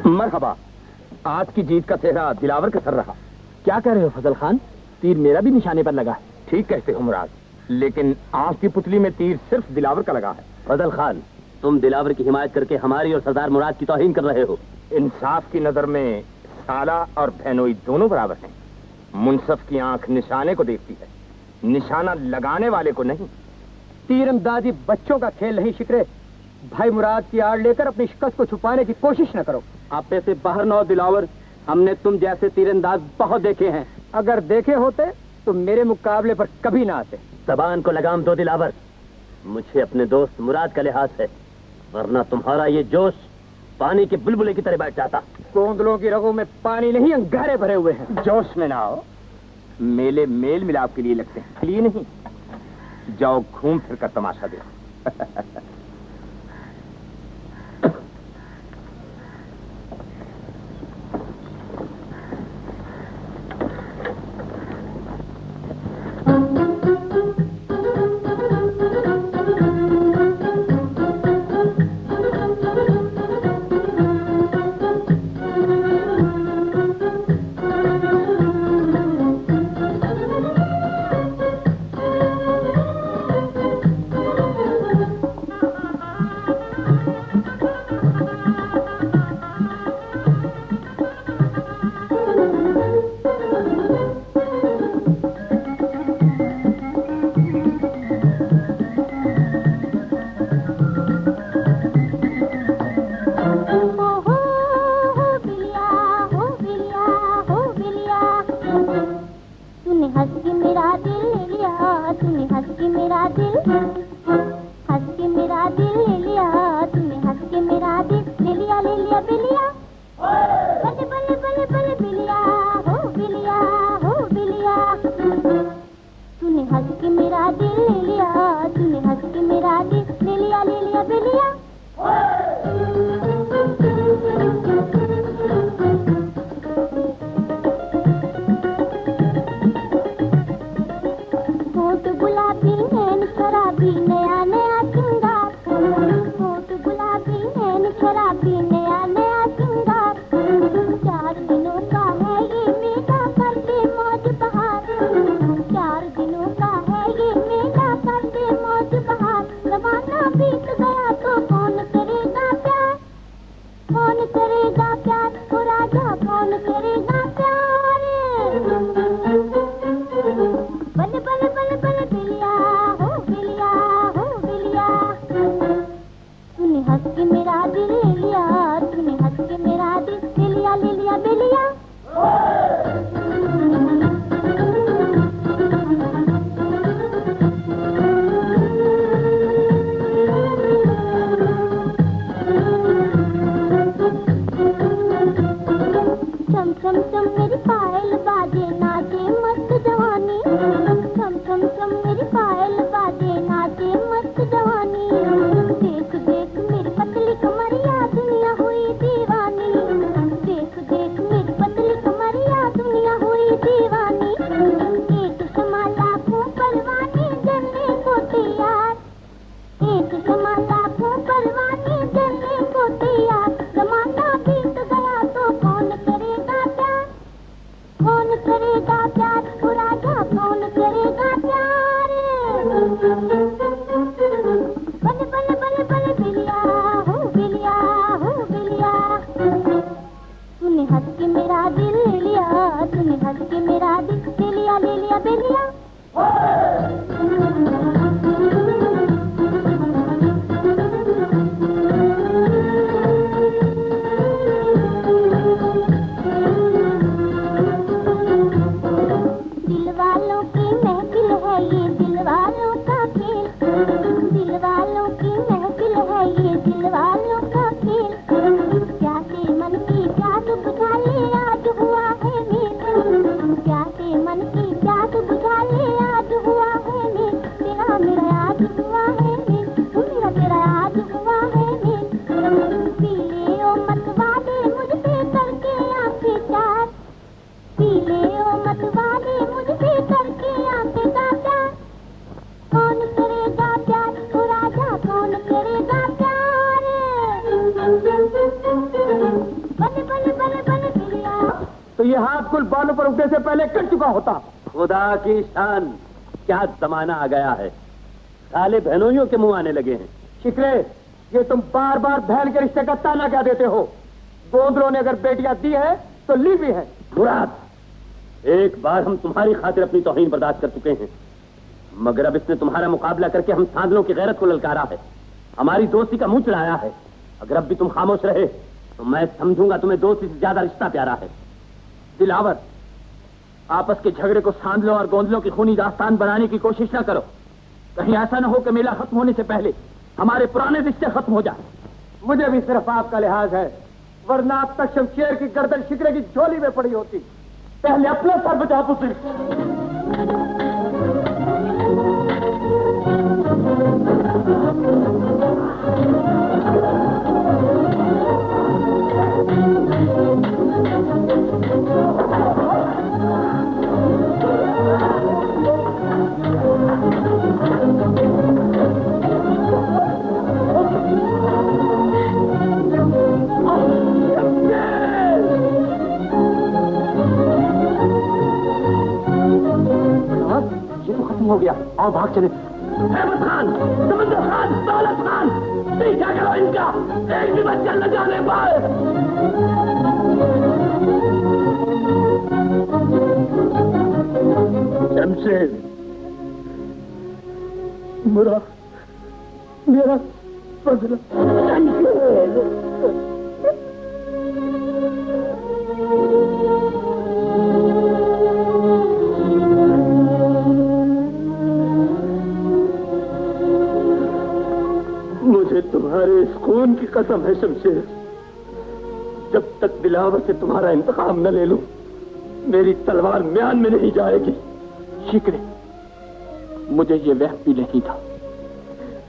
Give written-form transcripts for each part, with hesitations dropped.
मरहबा। आज की जीत का सेहरा दिलावर का सर रहा। क्या कह रहे हो फजल खान? तीर मेरा भी निशाने पर लगा है। ठीक कहते हो मुराद, लेकिन आंख की पुतली में तीर सिर्फ दिलावर का लगा है। फजल खान, तुम दिलावर की हिमायत करके हमारी और सरदार मुराद की तौहीन कर रहे हो। इंसाफ की नजर में साला और बहनोई दोनों बराबर हैं। मुनसफ की आंख निशाने को देखती है, निशाना लगाने वाले को नहीं। तीरंदाजी बच्चों का खेल नहीं शिकरे। भाई मुराद की आड़ लेकर अपनी शिकस्त को छुपाने की कोशिश न करो। आप पे से बाहर न हो दिलावर, हमने तुम जैसे तीरंदाज बहुत देखे हैं। अगर देखे होते तो मेरे मुकाबले पर कभी ना आते। जबान को लगाम दो दिलावर, मुझे अपने दोस्त मुराद का लिहाज है, वरना तुम्हारा ये जोश पानी के बुलबुले की तरह बैठ जाता। कोंदलों की रगों में पानी नहीं, अंगारे भरे हुए हैं। जोश में ना आओ, मेले मेल मिलाप के लिए लगते हैं, लिए नहीं। जाओ घूम फिर कर तमाशा देखो। बने ये हाथ कुल बालों पर उठने से पहले कट चुका होता। खुदा की शान, क्या जमाना आ गया है, साले बहनोइयों के मुंह आने लगे हैं। शिकरे, ये तुम बार बार बहन के रिश्ते का ताना क्या देते हो? गोंदलों ने अगर बेटियां दी है तो ली भी है। मुराद, एक बार हम तुम्हारी खातिर अपनी तौहीन बर्दाश्त कर चुके हैं, मगर अब इसने तुम्हारा मुकाबला करके हम सांदलों की गैरत को ललकारा है, हमारी दोस्ती का मुंह चढ़ाया है। अगर अब भी तुम खामोश रहे तो मैं समझूंगा तुम्हें दोस्ती से ज्यादा रिश्ता प्यारा है। दिलावर, आपस के झगड़े को सांदलों और गोंदलों की खूनी दास्तान बनाने की कोशिश न करो। कहीं ऐसा न हो कि मेला खत्म होने से पहले हमारे पुराने रिश्ते खत्म हो जाए। मुझे भी सिर्फ आपका लिहाज है, वरना अब तक शमशेर की गर्दन शिकरे की झोली में पड़ी होती। पहले अपना सर बचा पुत्री। हो गया, आओ भाग चले। अहमद खान, समंदर खान, दौलत खान, पीछा करो इनका, एक भी बच्चा न जाने पाए। शमशेर, मेरा फजल। मुझे तुम्हारे इस खून की कसम है शमशेर, जब तक दिलावर से तुम्हारा इंतकाम न ले लूं, मेरी तलवार म्यान में नहीं जाएगी। शिकरे, मुझे ये वहम भी नहीं था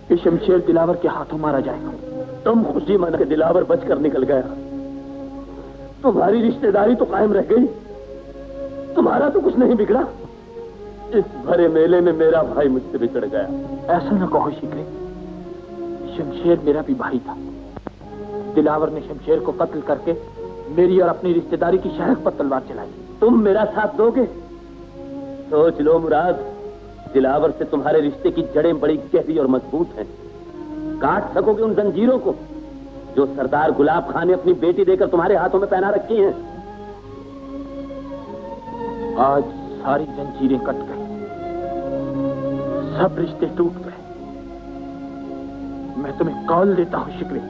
कि शमशेर दिलावर के हाथों मारा जाएगा। तुम खुशी मना के दिलावर बचकर निकल गया, तुम्हारी रिश्तेदारी तो कायम रह गई, तुम्हारा तो कुछ नहीं बिगड़ा। इस भरे मेले में मेरा भाई मुझसे बिछड़ गया। ऐसा न कहो शिकरे, शमशेर मेरा भी भाई था। दिलावर ने शमशेर को कत्ल करके मेरी और अपनी रिश्तेदारी की शहक पर तलवार चलाई। तुम मेरा साथ दोगे? सोच लो मुराद, दिलावर से तुम्हारे रिश्ते की जड़ें बड़ी गहरी और मजबूत हैं। काट सकोगे उन जंजीरों को जो सरदार गुलाब खान ने अपनी बेटी देकर तुम्हारे हाथों में पहना रखी हैं? आज सारी जंजीरें कट गई, सब रिश्ते टूट गए। मैं तुम्हें कौल देता हूं शिकरे,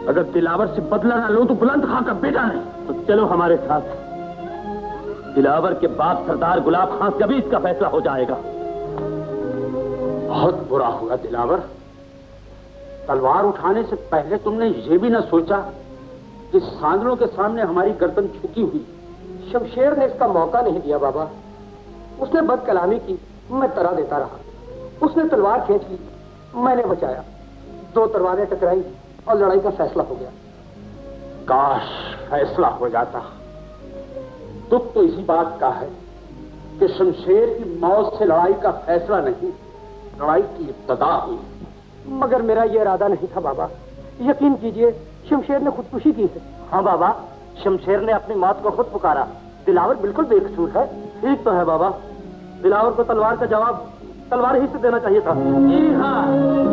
अगर दिलावर से बदला ना लो तो बुलंद खां का बेटा नहीं। तो चलो हमारे साथ, दिलावर के बाप सरदार गुलाब खान से भी इसका फैसला हो जाएगा। बहुत बुरा हुआ दिलावर, तलवार उठाने से पहले तुमने ये भी ना सोचा कि सांदलों के सामने हमारी गर्दन झुकी हुई। शमशेर ने इसका मौका नहीं दिया बाबा, उसने बदकलामी की, मैं तरा देता रहा। उसने तलवार खींच ली, मैंने बचाया, दो तलवारें टकराई और लड़ाई का फैसला हो गया। काश फैसला हो जाता। दुख तो इसी बात का है कि शमशेर की मौत से लड़ाई का फैसला नहीं, लड़ाई की इब्तदा हुई। मगर मेरा यह इरादा नहीं था बाबा, यकीन कीजिए शमशेर ने खुदकुशी की है। हाँ बाबा, शमशेर ने अपनी मौत को खुद पुकारा, दिलावर बिल्कुल बेकसूर है। ठीक तो है बाबा, दिलावर को तलवार का जवाब तलवार ही से देना चाहिए था। जी हाँ,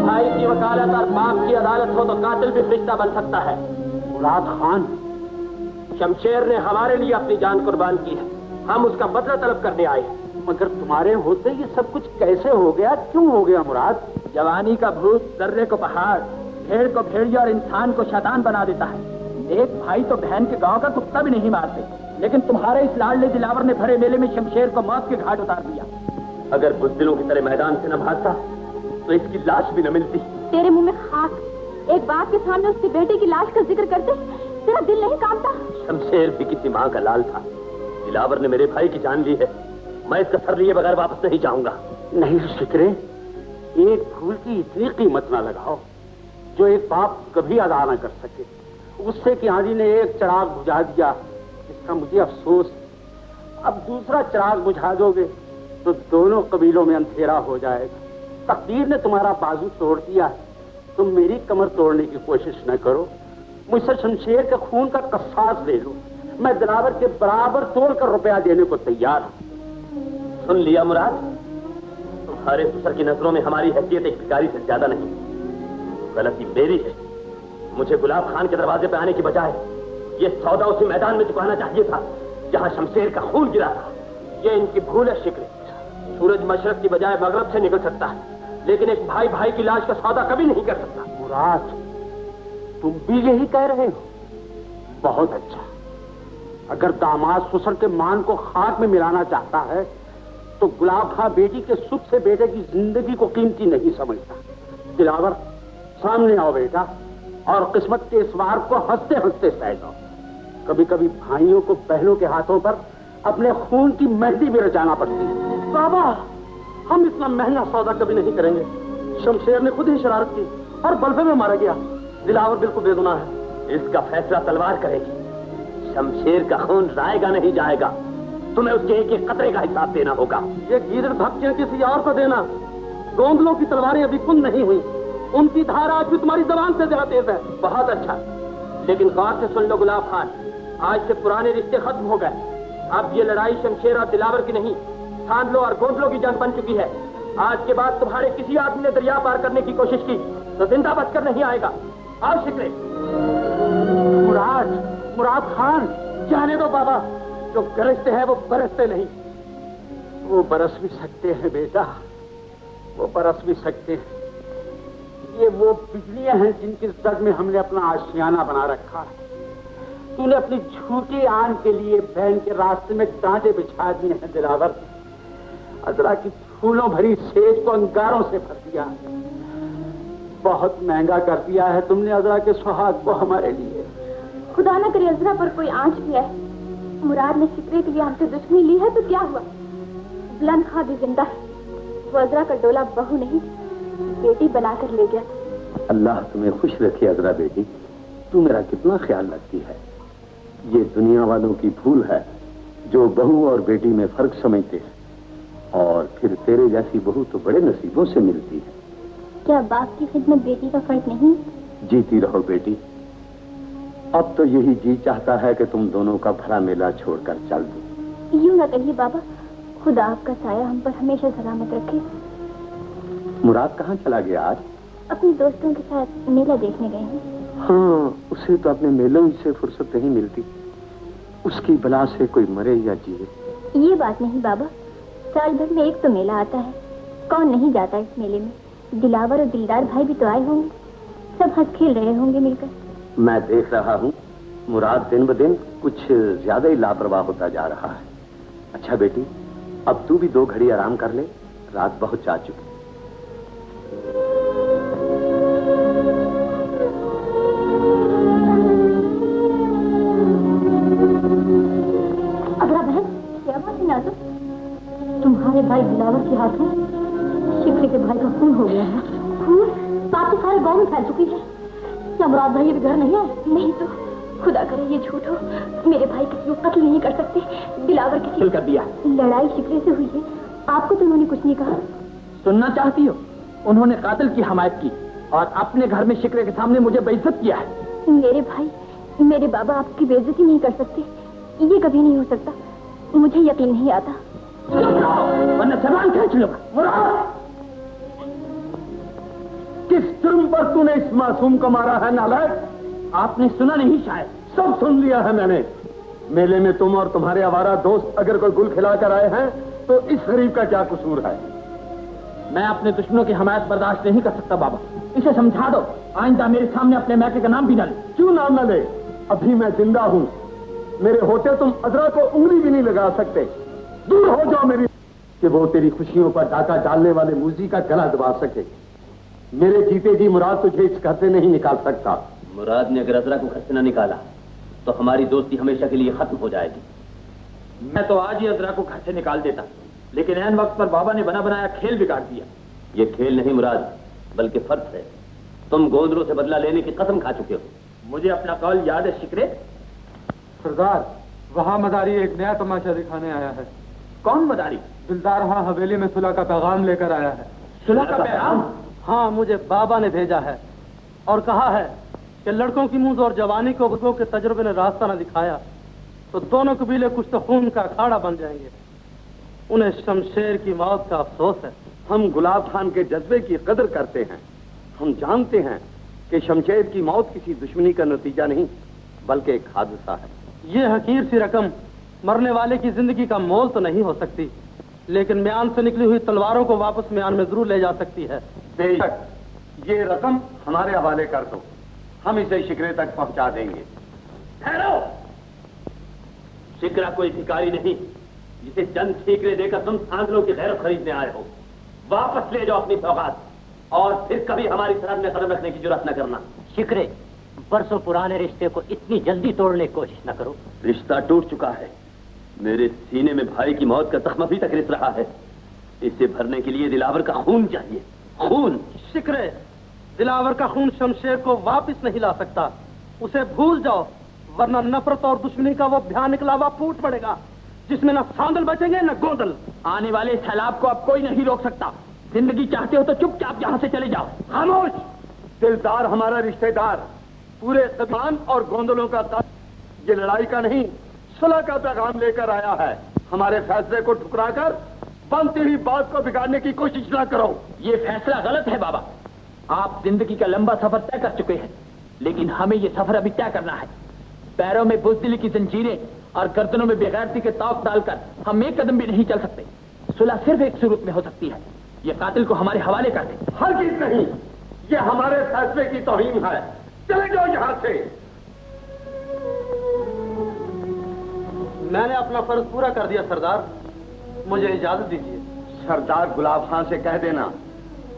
भाई की वकालत और बाप की अदालत हो तो कातिल भी फरिश्ता बन सकता है। मुराद खान, शमशेर ने हमारे लिए अपनी जान कुर्बान की है, हम उसका बदला तलब करने आए। मगर तुम्हारे होते ये सब कुछ कैसे हो गया, क्यों हो गया मुराद? जवानी का भूत दर्रे को पहाड़, भेड़ को भेड़िया और इंसान को शैतान बना देता है। एक भाई तो बहन के गांव का कुत्ता भी नहीं मारते, लेकिन तुम्हारे इस लाडले दिलावर ने भरे मेले में शमशेर को मौत के घाट उतार दिया। अगर बुज़दिलों की तरह मैदान से न भागता तो इसकी लाश भी न मिलती। तेरे मुंह में खाक, एक बाप के सामने उसकी बेटी की लाश का जिक्र करते तेरा दिल नहीं कांपता? शमशेर भी किसी माँ का लाल था, दिलावर ने मेरे भाई की जान ली है, मैं इसका सर लिए बगैर वापस नहीं जाऊंगा। नहीं शिकरे, एक फूल की इतनी कीमत ना लगाओ जो एक बाप कभी अदा न कर सके। उससे कि आंधी ने एक चिराग बुझा दिया, इसका मुझे अफसोस। अब दूसरा चिराग बुझा दोगे तो दोनों कबीलों में अंधेरा हो जाएगा। तकदीर ने तुम्हारा बाजू तोड़ दिया है, तुम मेरी कमर तोड़ने की कोशिश न करो। मुझसे शमशेर के खून का कसास ले लो, मैं दिलावर के बराबर तोड़कर रुपया देने को तैयार हूं। सुन लिया मुराद, तुम्हारे ससुर की नजरों में हमारी हैसियत एक भिखारी से ज्यादा नहीं। गलती मेरी है। मुझे गुलाब खान के दरवाजे पे आने की बजाय ये सौदा उसी मैदान में चुकाना चाहिए था जहां शमशेर का खून गिरा था। ये इनकी भूल है शिकरे। सूरज मशरक की बजाय मगरब से निकल सकता है, लेकिन एक भाई भाई की लाश का सौदा कभी नहीं कर सकता। मुराद, तुम भी यही कह रहे हो? बहुत अच्छा। अगर दामाद ससुर के मान को खाक में मिलाना चाहता है तो गुलाब खां बेटी के सुख से बेटे की जिंदगी को कीमती नहीं समझता। दिलावर, सामने आओ बेटा, और किस्मत के इस वार को हंसते हंसते सह जाओ। कभी कभी भाइयों को बहनों के हाथों पर अपने खून की मेहंदी भी रचाना पड़ती है। बाबा, हम इतना महंगा सौदा कभी नहीं करेंगे। शमशेर ने खुद ही शरारत की और बल्फे में मारा गया। दिलावर बिल्कुल बेगुनाह है। इसका फैसला तलवार करेगी। शमशेर का खून जाएगा नहीं जाएगा, तुम्हें उसके एक एक कतरे का हिसाब देना होगा। ये गीदड़ धक्के किसी और को देना। गोंदलों की तलवारें अभी कुंद नहीं हुई, उनकी धार आज भी तुम्हारी जबान से ज्यादा तेज है। बहुत अच्छा, लेकिन गौर से सुन लो गुलाब खान, आज से पुराने रिश्ते खत्म हो गए। अब ये लड़ाई शमशेर और दिलावर की नहीं, सांडलों और गोंदलों की जंग बन चुकी है। आज के बाद तुम्हारे किसी आदमी ने दरिया पार करने की कोशिश की तो जिंदा बचकर नहीं आएगा। आओ शिकरे। मुराद खान, जाने दो बाबा, जो गरजते हैं वो बरसते नहीं। वो बरस भी सकते हैं बेटा, वो बरस भी सकते हैं। ये वो बिजलियां हैं जिनकी जद में हमने अपना आशियाना बना रखा है। तूने अपनी झूठी आन के लिए बहन के रास्ते में कांटे बिछा दिए हैं दिलावर। अजरा की फूलों भरी सेज को अंगारों से भर दिया। बहुत महंगा कर दिया है तुमने अजरा के सुहाग को हमारे लिए। खुदा न करे अजरा पर कोई आंच भी है। मुराद ने शिकरे के लिए हमसे दुश्मनी ली है तो क्या हुआ? बुलंद खां भी जिंदा है। वो अजरा का डोला बहू नहीं बेटी बनाकर ले गया। अल्लाह तुम्हें खुश रखे अजरा बेटी, तू मेरा कितना ख्याल रखती है। ये दुनिया वालों की भूल है जो बहू और बेटी में फर्क समझते हैं, और फिर तेरे जैसी बहू तो बड़े नसीबों से मिलती है। क्या बाप की खिदमत बेटी का फर्क नहीं? जीती रहो बेटी। अब तो यही जी चाहता है कि तुम दोनों का भला मेला छोड़कर चल दो। यूं न कहिए बाबा, खुदा आपका साया हम पर हमेशा सलामत रखे। मुराद कहाँ चला गया आज? अपने दोस्तों के साथ मेला देखने गए हैं। हाँ, उसे तो अपने मेलों से फुर्सत नहीं मिलती। उसकी बला से कोई मरे या जिए। ये बात नहीं बाबा, साल भर में एक तो मेला आता है, कौन नहीं जाता इस मेले में। दिलावर और दिलदार भाई भी तो आए होंगे, सब हंस खेल रहे होंगे मिलकर। मैं देख रहा हूँ मुराद दिन ब दिन कुछ ज्यादा ही लापरवाह होता जा रहा है। अच्छा बेटी, अब तू भी 2 घड़ी आराम कर ले, रात बहुत जा चुकी। अगरा बहन, क्या बात है ना तो? तुम्हारे भाई दिलावर के हाथों शिकरे के भाई का खून हो गया है। खून? बात तो सारे गांव में फैल चुकी है। क्या मुराद भाई अभी घर नहीं है? नहीं तो खुदा करे ये झूठ हो। मेरे भाई किसी को कत्ल नहीं कर सकते। दिलावर किसी कर दिया। लड़ाई शिकरे से हुई है, आपको तो उन्होंने कुछ नहीं कहा। सुनना चाहती हो? उन्होंने कातिल की हमायत की और अपने घर में शिकरे के सामने मुझे बेइज्जत किया है। मेरे भाई, मेरे बाबा आपकी बेइज्जती नहीं कर सकते, ये कभी नहीं हो सकता। मुझे यकीन नहीं आता। वरना जबान खींच लूंगा। किस जुर्म पर तूने इस मासूम को मारा है नालायक? आपने सुना नहीं शायद? सब सुन लिया है मैंने। मेले में तुम और तुम्हारे आवारा दोस्त अगर कोई गुल खिलाकर आए हैं तो इस गरीब का क्या कसूर है? मैं अपने दुश्मनों की हमायत बर्दाश्त नहीं कर सकता बाबा। इसे समझा दो, आइंदा मेरे सामने अपने मैके का नाम भी न ले। क्यों नाम न ले? अभी मैं जिंदा हूँ। मेरे होते तुम अजरा को उंगली भी नहीं लगा सकते। दूर हो जाओ मेरी, कि वो तेरी खुशियों पर डाका डालने वाले मूजी का गला दबा सके। मेरे जीते जी मुराद तुझे इस घर से नहीं निकाल सकता। मुराद ने अगर अजरा को घर से न निकाला तो हमारी दोस्ती हमेशा के लिए खत्म हो जाएगी। मैं तो आज ही अजरा को घर से निकाल देता, लेकिन ऐन वक्त पर बाबा ने बना बनाया खेल बिगाड़ दिया। ये खेल नहीं मुराद, बल्कि फर्ज है। तुम गोंदरों से बदला लेने की कसम खा चुके हो। मुझे अपना कौल याद है शिकरे? सरदार, वहाँ मदारी एक नया तमाशा दिखाने आया है। कौन मदारी? दिलदार हाँ हवेली में सुलह का पैगाम लेकर आया है। सुलह का पैगाम? हाँ, मुझे बाबा ने भेजा है और कहा है कि लड़कों की मूंज और जवानी को बुजुर्गों के तजुर्बे ने रास्ता न दिखाया तो दोनों कबीले कुछ तो खून का अखाड़ा बन जाएंगे। उन्हें शमशेर की मौत का अफसोस है। हम गुलाब खान के जज्बे की कदर करते हैं। हम जानते हैं कि शमशेर की मौत किसी दुश्मनी का नतीजा नहीं बल्कि एक हादसा है। ये हकीर सी रकम मरने वाले की जिंदगी का मोल तो नहीं हो सकती, लेकिन म्यान से निकली हुई तलवारों को वापस म्यान में जरूर ले जा सकती है। बेशक, ये रकम हमारे हवाले कर दो, हम इसे शिकरे तक पहुंचा देंगे। ठहरो, शिकरा कोई भिखारी नहीं जिसे चंद ठीकरे देकर तुम सांदलों की गैरत खरीदने आए हो। वापस ले जाओ अपनी सौगात और फिर कभी हमारी सरहद में कदम रखने की जुर्रत न करना। शिकरे, बरसों पुराने रिश्ते को इतनी जल्दी तोड़ने की कोशिश न करो। रिश्ता टूट चुका है। मेरे सीने में भाई की मौत का जख्म अभी तक रिस रहा है। इसे भरने के लिए दिलावर का खून चाहिए, खून। शिकरे, दिलावर का खून शमशेर को वापस नहीं ला सकता। उसे भूल जाओ, वरना नफरत और दुश्मनी का वो भयानक लावा फूट पड़ेगा जिसमें न सांदल बचेंगे न गोंदल। आने वाले सैलाब को अब कोई नहीं रोक सकता। जिंदगी चाहते हो तो चुपचाप यहां से चले जाओ। खामोश! दिलदार हमारा रिश्तेदार, पूरे कबान और गोंदलों का ताल्लुक ये लड़ाई का नहीं सुलह का पैगाम लेकर आया है। हमारे फैसले को ठुकराकर बनती हुई बात को बिगाड़ने की कोशिश न करो। ये फैसला गलत है बाबा। आप जिंदगी का लंबा सफर तय कर चुके हैं, लेकिन हमें ये सफर अभी तय करना है। पैरों में बुज़दिली की जंजीरें और गर्दनों में बेगैरती के तौक डालकर हम एक कदम भी नहीं चल सकते। सुलह सिर्फ एक सूरत में हो सकती है, ये कातिल को हमारे हवाले कर दे। हरगिज़ नहीं, ये हमारे फैसले की तौहीन है। चले जाओ यहां से। मैंने अपना फर्ज पूरा कर दिया सरदार, मुझे इजाजत दीजिए। सरदार गुलाब खान से कह देना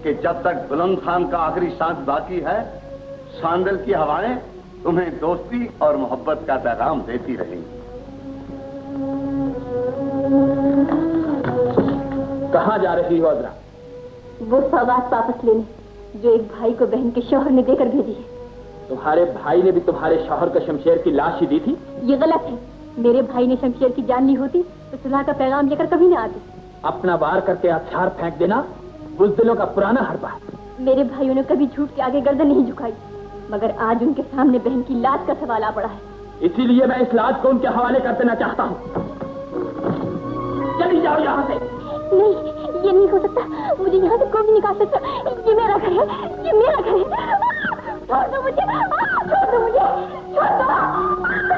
कि जब तक बुलंद खान का आखिरी सांस बाकी है, सांदल की हवाएं तुम्हें दोस्ती और मोहब्बत का पैगाम देती रहेंगी। कहां जा रही हो अजरा? वो सौगात वापस लेने जो एक भाई को बहन के शौहर ने देकर भेजी है। तुम्हारे भाई ने भी तुम्हारे शौहर को शमशेर की लाश ही दी थी? ये गलत है। मेरे भाई ने शमशेर की जान ली होती तो सुलह का पैगाम लेकर कभी न आते। अपना वार करके हथियार फेंक देना बुज़दिलों का पुराना हरबा है। मेरे भाइयों ने कभी झूठ के आगे गर्दन नहीं झुकाई, मगर आज उनके सामने बहन की लाश का सवाल आ पड़ा है। इसीलिए मैं इस लाश को उनके हवाले कर देना चाहता हूँ। चली जाओ यहाँ से। नहीं, ये नहीं हो सकता। मुझे यहाँ से कोई नहीं निकाल सकता। ये मेरा घर है, ये मेरा घर है। छोड़ दो मुझे, छोड़ दो मुझे, छोड़ दो,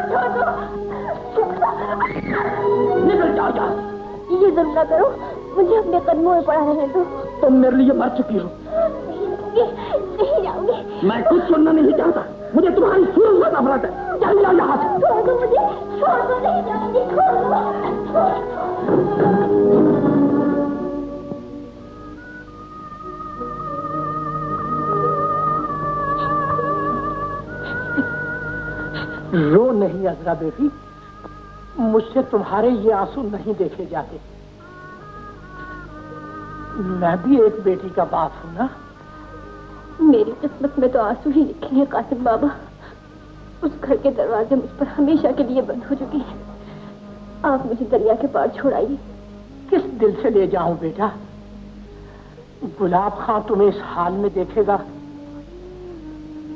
छोड़ दो। निकल जाओ यहाँ। ये जरूर ना करो, मुझे अपने कदमों में पड़ा रहने दो। तुम मेरे लिए मर चुकी हो। नहीं जाऊंगी। मैं कुछ सुनना नहीं चाहता। मुझे तुम्हारी सूरत का नफरत है। चल जाओ यहाँ से। छोड़ दो मुझे, छोड़ दो। नहीं जाऊंगी, छोड़ दो। रो नहीं अजरा बेटी, मुझसे तुम्हारे ये आंसू नहीं देखे जाते। मैं भी एक बेटी का बाप हूं ना। मेरी किस्मत में तो आंसू ही लिखे हैं कासिम बाबा। उस घर के दरवाजे मुझ पर हमेशा के लिए बंद हो चुके हैं। आप मुझे दरिया के पार छोड़ाइए। किस दिल से ले जाऊं बेटा? गुलाब खां तुम्हें इस हाल में देखेगा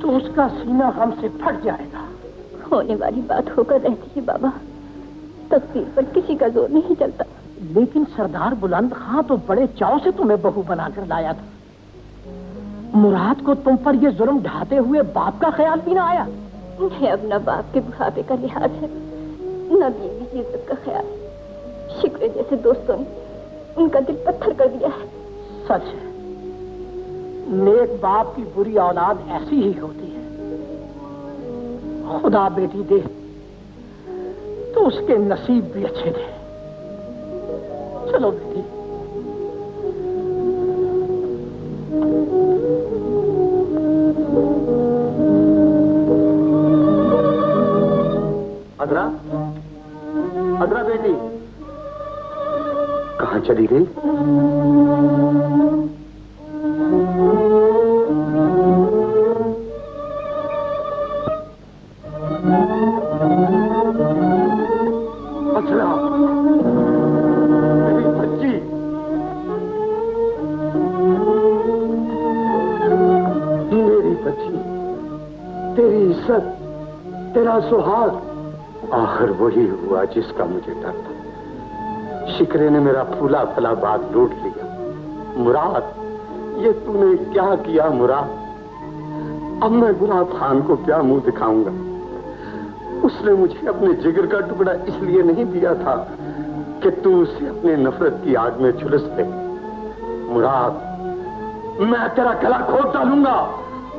तो उसका सीना हमसे फट जाएगा। होने वाली बात होकर रहती है बाबा, तकदीर पर किसी का जोर नहीं चलता। लेकिन सरदार बुलंद खां तो बड़े चाव से तुम्हें बहू बनाकर लाया था। मुराद को तुम पर ये जुर्म ढाते हुए बाप का ख्याल भी ना आया? मुझे अब न बाप के बुढ़ापे का लिहाज है, न बीवी की इज्जत का ख्याल। शिकवे जैसे दोस्तों ने उनका दिल पत्थर कर दिया है। सच है, नेक बाप की बुरी औलाद ऐसी ही होती है। खुदा बेटी दे तो उसके नसीब भी अच्छे थे। चलो बेटी। अदरा, अदरा बेटी कहाँ चली गई? अदरा, मेरी बच्ची। मेरी बच्ची, तेरी इज्जत, तेरा सुहाग आखिर वही हुआ जिसका मुझे डर था। शिकरे ने मेरा फूला फला बाग लूट लिया। मुराद, ये तूने क्या किया मुराद? अब मैं मुराद खान को क्या मुंह दिखाऊंगा? उसने मुझे अपने जिगर का टुकड़ा इसलिए नहीं दिया था कि तू उसे अपने नफरत की आग में झुलस दे। मुराद, मैं तेरा गला घोट डालूंगा,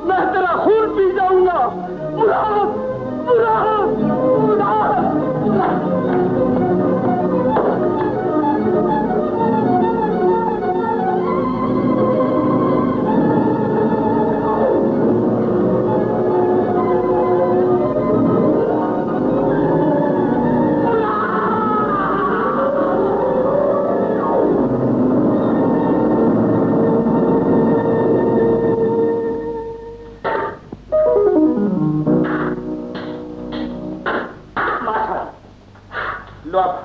मैं तेरा खून पी जाऊंगा। मुराद, मुराद, मुराद।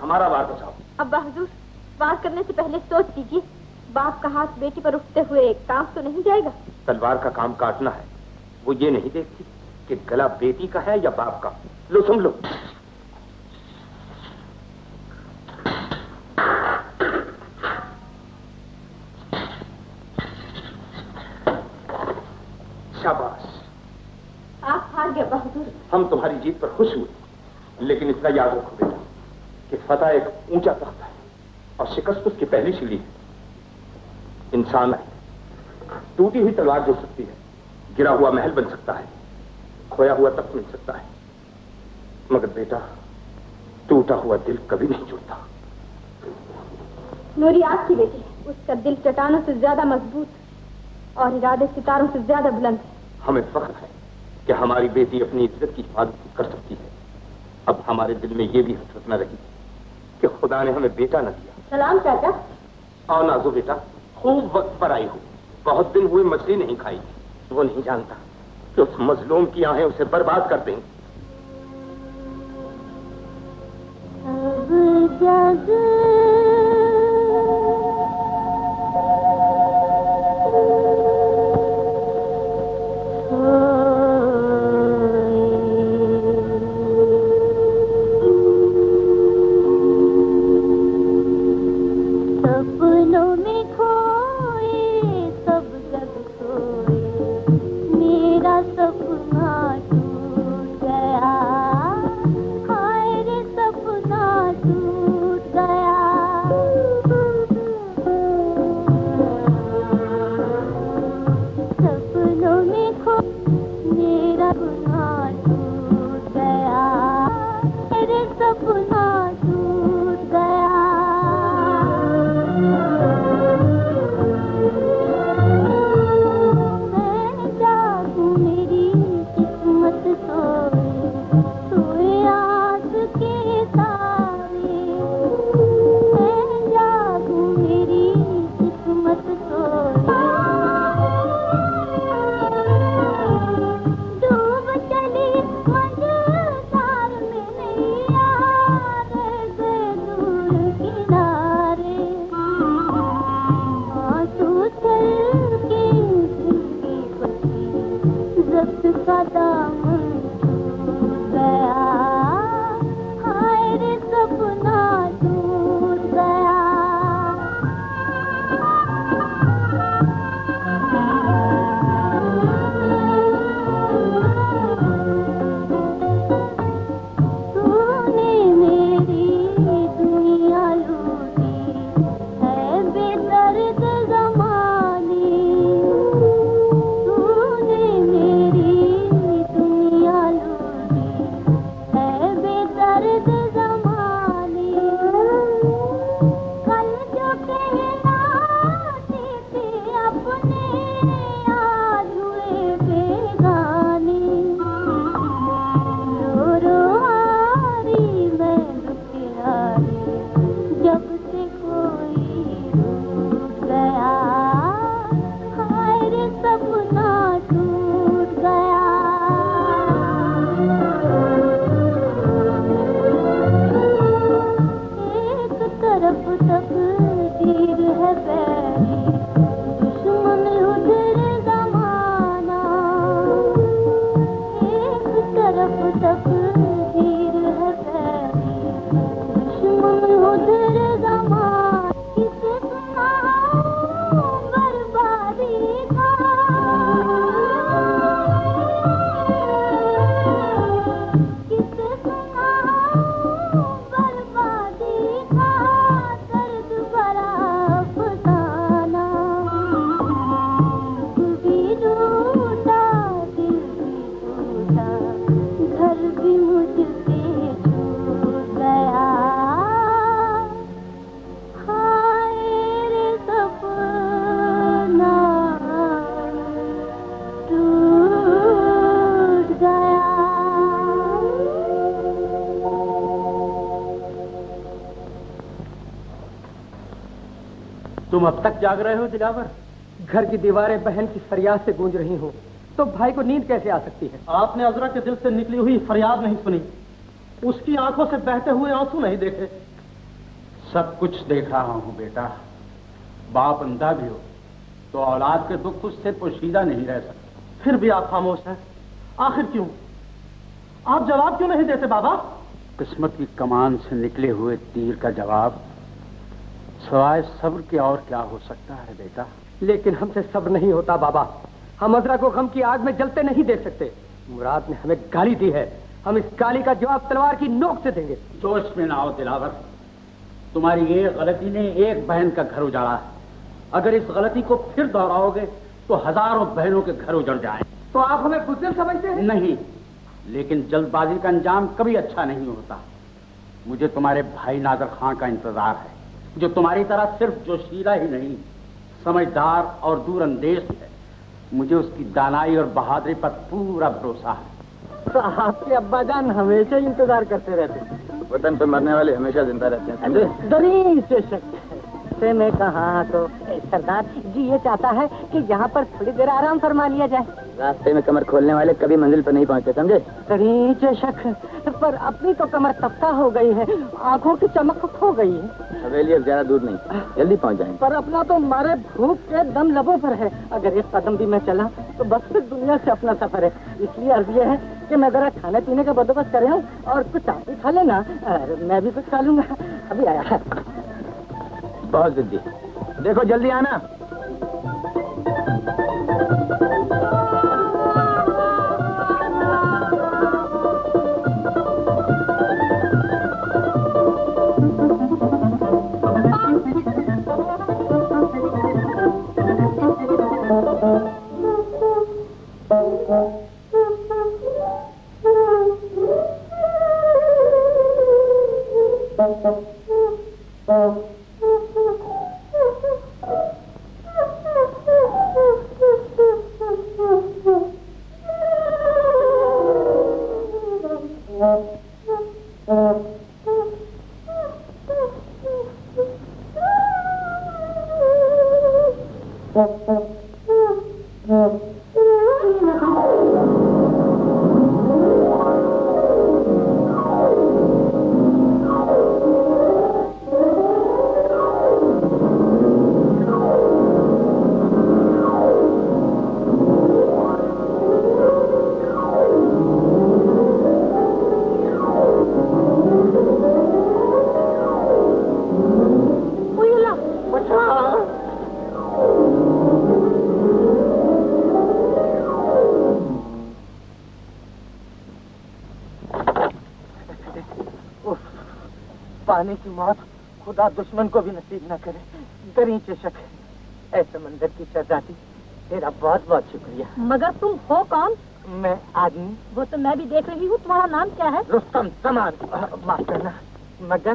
हमारा वार बचाओ। अब्बा हुजूर, वार करने से पहले सोच लीजिए, बाप का हाथ बेटी पर उठते हुए काम तो नहीं जाएगा। तलवार का काम काटना है, वो ये नहीं देखती कि गला बेटी का है या बाप का। लो सुन लो। शाबाश, आप हार गए अब्बा हुजूर। हम तुम्हारी जीत पर खुश हुए, लेकिन इतना याद रखो बेटा कि फतह एक ऊंचा तख्त है और शिकस्त उसकी पहली सीढ़ी है। इंसान है, टूटी हुई तलवार जुड़ सकती है, गिरा हुआ महल बन सकता है, खोया हुआ तख्त मिल सकता है, मगर बेटा टूटा हुआ दिल कभी नहीं जुड़ता। नूरी आग की बेटी, उसका दिल चट्टानों से ज्यादा मजबूत और इरादे सितारों से ज्यादा बुलंद है। हमें फख्र है कि हमारी बेटी अपनी इज्जत की हिफाजत कर सकती है। अब हमारे दिल में ये भी हसरत न रही कि खुदा ने हमें बेटा न दिया। सलाम चाचा। आओ नाजो बेटा, खूब वक्त पर आई हो, बहुत दिन हुए मछली नहीं खाई। वो नहीं जानता कि उस मजलूम की आहें उसे बर्बाद कर देंगी। सपना टूट गया। अब तक जाग रहे हो दिलावर? घर की दीवारें बहन की फरियाद से गूंज रही हो तो भाई को नींद कैसे आ सकती है? आपने अजरा के दिल से निकली हुई फरियाद नहीं सुनी, उसकी आंखों से बहते हुए आंसू नहीं देखे। सब कुछ देख रहा हूं बेटा। बाप अंधा भी हो तो औलाद के दुख उससे पोशीदा नहीं रह सकता। फिर भी आप खामोश हैं, आखिर क्यों? आप जवाब क्यों नहीं देते बाबा? किस्मत की कमान से निकले हुए तीर का जवाब सवाए सब्र के और क्या हो सकता है बेटा? लेकिन हमसे सब्र नहीं होता बाबा। हम अजरा को गम की आग में जलते नहीं देख सकते। मुराद ने हमें गाली दी है, हम इस गाली का जवाब तलवार की नोक से देंगे। जोश में ना आओ दिलावर। तुम्हारी एक गलती ने एक बहन का घर उजाड़ा है। अगर इस गलती को फिर दोहराओगे तो हजारों बहनों के घर उजड़ जाएं। तो आप हमें बुज़दिल समझते हैं? नहीं, लेकिन जल्दबाजी का अंजाम कभी अच्छा नहीं होता। मुझे तुम्हारे भाई नादर खां का इंतजार है, जो तुम्हारी तरह सिर्फ जोशीला ही नहीं, समझदार और दूरअंदेश है। मुझे उसकी दानाई और बहादुरी पर पूरा भरोसा है। तो आपके अब्बाजान हमेशा इंतजार करते रहते हैं। वतन पे मरने वाले हमेशा जिंदा रहते हैं। दरी से शक से मैं कहा तो सरदार जी ये चाहता है कि यहाँ पर थोड़ी देर आराम फरमा लिया जाए। रास्ते में कमर खोलने वाले कभी मंजिल पर नहीं पहुँचते, समझे? शक पर अपनी तो कमर तख्ता हो गई है, आंखों की चमक खो गई है। हवेली अब ज्यादा दूर नहीं, जल्दी पहुँच जाएंगे। पर अपना तो मारे भूख के दम लबों पर है। अगर एक कदम भी मैं चला तो बस फिर दुनिया से अपना सफर है। इसलिए अर्ज ये है कि मैं जरा खाने पीने का बंदोबस्त कर रहा हूँ और कुछ आप भी खा लेना, मैं भी कुछ खा लूंगा। अभी आया है। बहुत जिद्दी, देखो जल्दी आना। पानी की मौत खुदा दुश्मन को भी नसीब न करे। दरीचे शक है। ऐसे मंदिर की शहजादी, तेरा बहुत बहुत शुक्रिया। मगर तुम हो कौन? मैं आदमी। वो तो मैं भी देख रही हूँ। तुम्हारा नाम क्या है? रुस्तम समान। माफ करना, मगर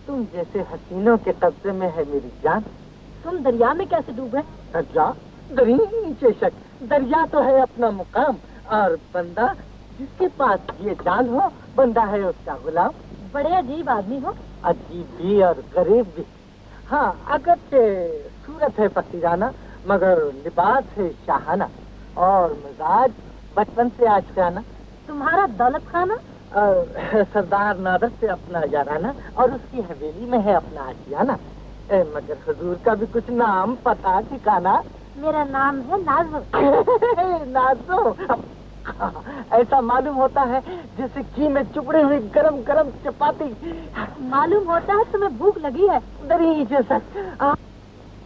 तुम जैसे हसीनों के कब्जे में है मेरी जान। तुम दरिया में कैसे डूबे? दरिया? दरीचे शक, दरिया तो है अपना मुकाम, और बंदा जिसके पास ये जान हो, बंदा है उसका गुलाम। बड़े अजीब आदमी हो। अजीब भी और गरीब भी। हाँ, अगर सूरत है फकीराना, मगर लिबास है शाहाना, और मिजाज बचपन से आशिकाना। तुम्हारा दौलत खाना? सरदार नादर से अपना याराना, और उसकी हवेली में है अपना आशियाना। मगर हुजूर का भी कुछ नाम पता ठिकाना? मेरा नाम है नाजो। नाजो? ऐसा मालूम होता है जैसे घी में चुपड़ी हुई गरम गरम चपाती। मालूम होता है तुम्हें भूख लगी है। दरीचे सच,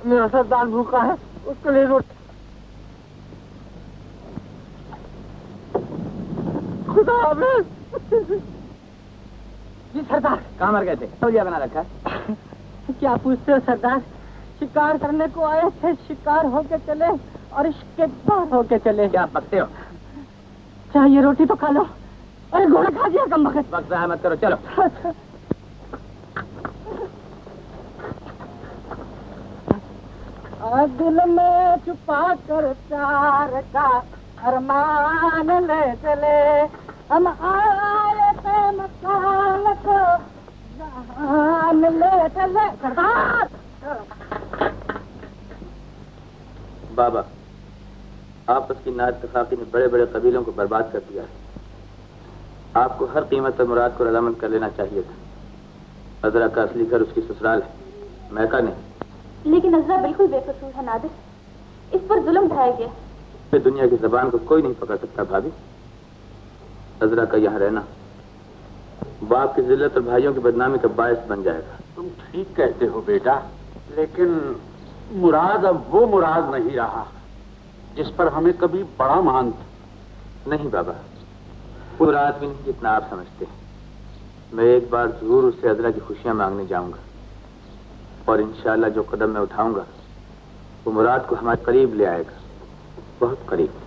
मेरा सरदार भूखा है, उसको ले रोटी। खुदा हाफिज़। जी सरदार। कहाँ मर गए थे? तौलिया बना रखा है। क्या पूछते हो सरदार? शिकार करने को आए थे, शिकार होके चले और इश्क के पार होके चले। क्या बकते हो? चाहिए रोटी तो खा लो। अरे घोड़ा खा दिया कम वक्त। वक्त ज़ाया मत करो, चलो। दिल में छुपा कर प्यार का अरमान ले चले, हम आए थे मकान को जान ले चले। सरदार बाबा, आपस की नाइत्तेफाकी ने बड़े बड़े कबीलों को बर्बाद कर दिया है। आपको हर कीमत पर मुराद को रजामंद कर लेना चाहिए था। अजरा का असली घर उसकी ससुराल है, मैका नहीं। लेकिन अजरा बिल्कुल बेकसूर है नादिर, इस पर जुल्म ढाया गया। दुनिया की जबान को कोई नहीं पकड़ सकता भाभी। अजरा का यहाँ रहना बाप की जिल्लत और भाइयों की बदनामी का बायस बन जाएगा। तुम ठीक कहते हो बेटा, लेकिन मुराद अब वो मुराद नहीं रहा जिस पर हमें कभी बड़ा मान था। नहीं बाबा, वो मुराद भी नहीं जितना आप समझते हैं। मैं एक बार जरूर उससे अजरा की खुशियां मांगने जाऊंगा और इंशाअल्लाह जो कदम मैं उठाऊंगा वो मुराद को हमारे करीब ले आएगा, बहुत करीब।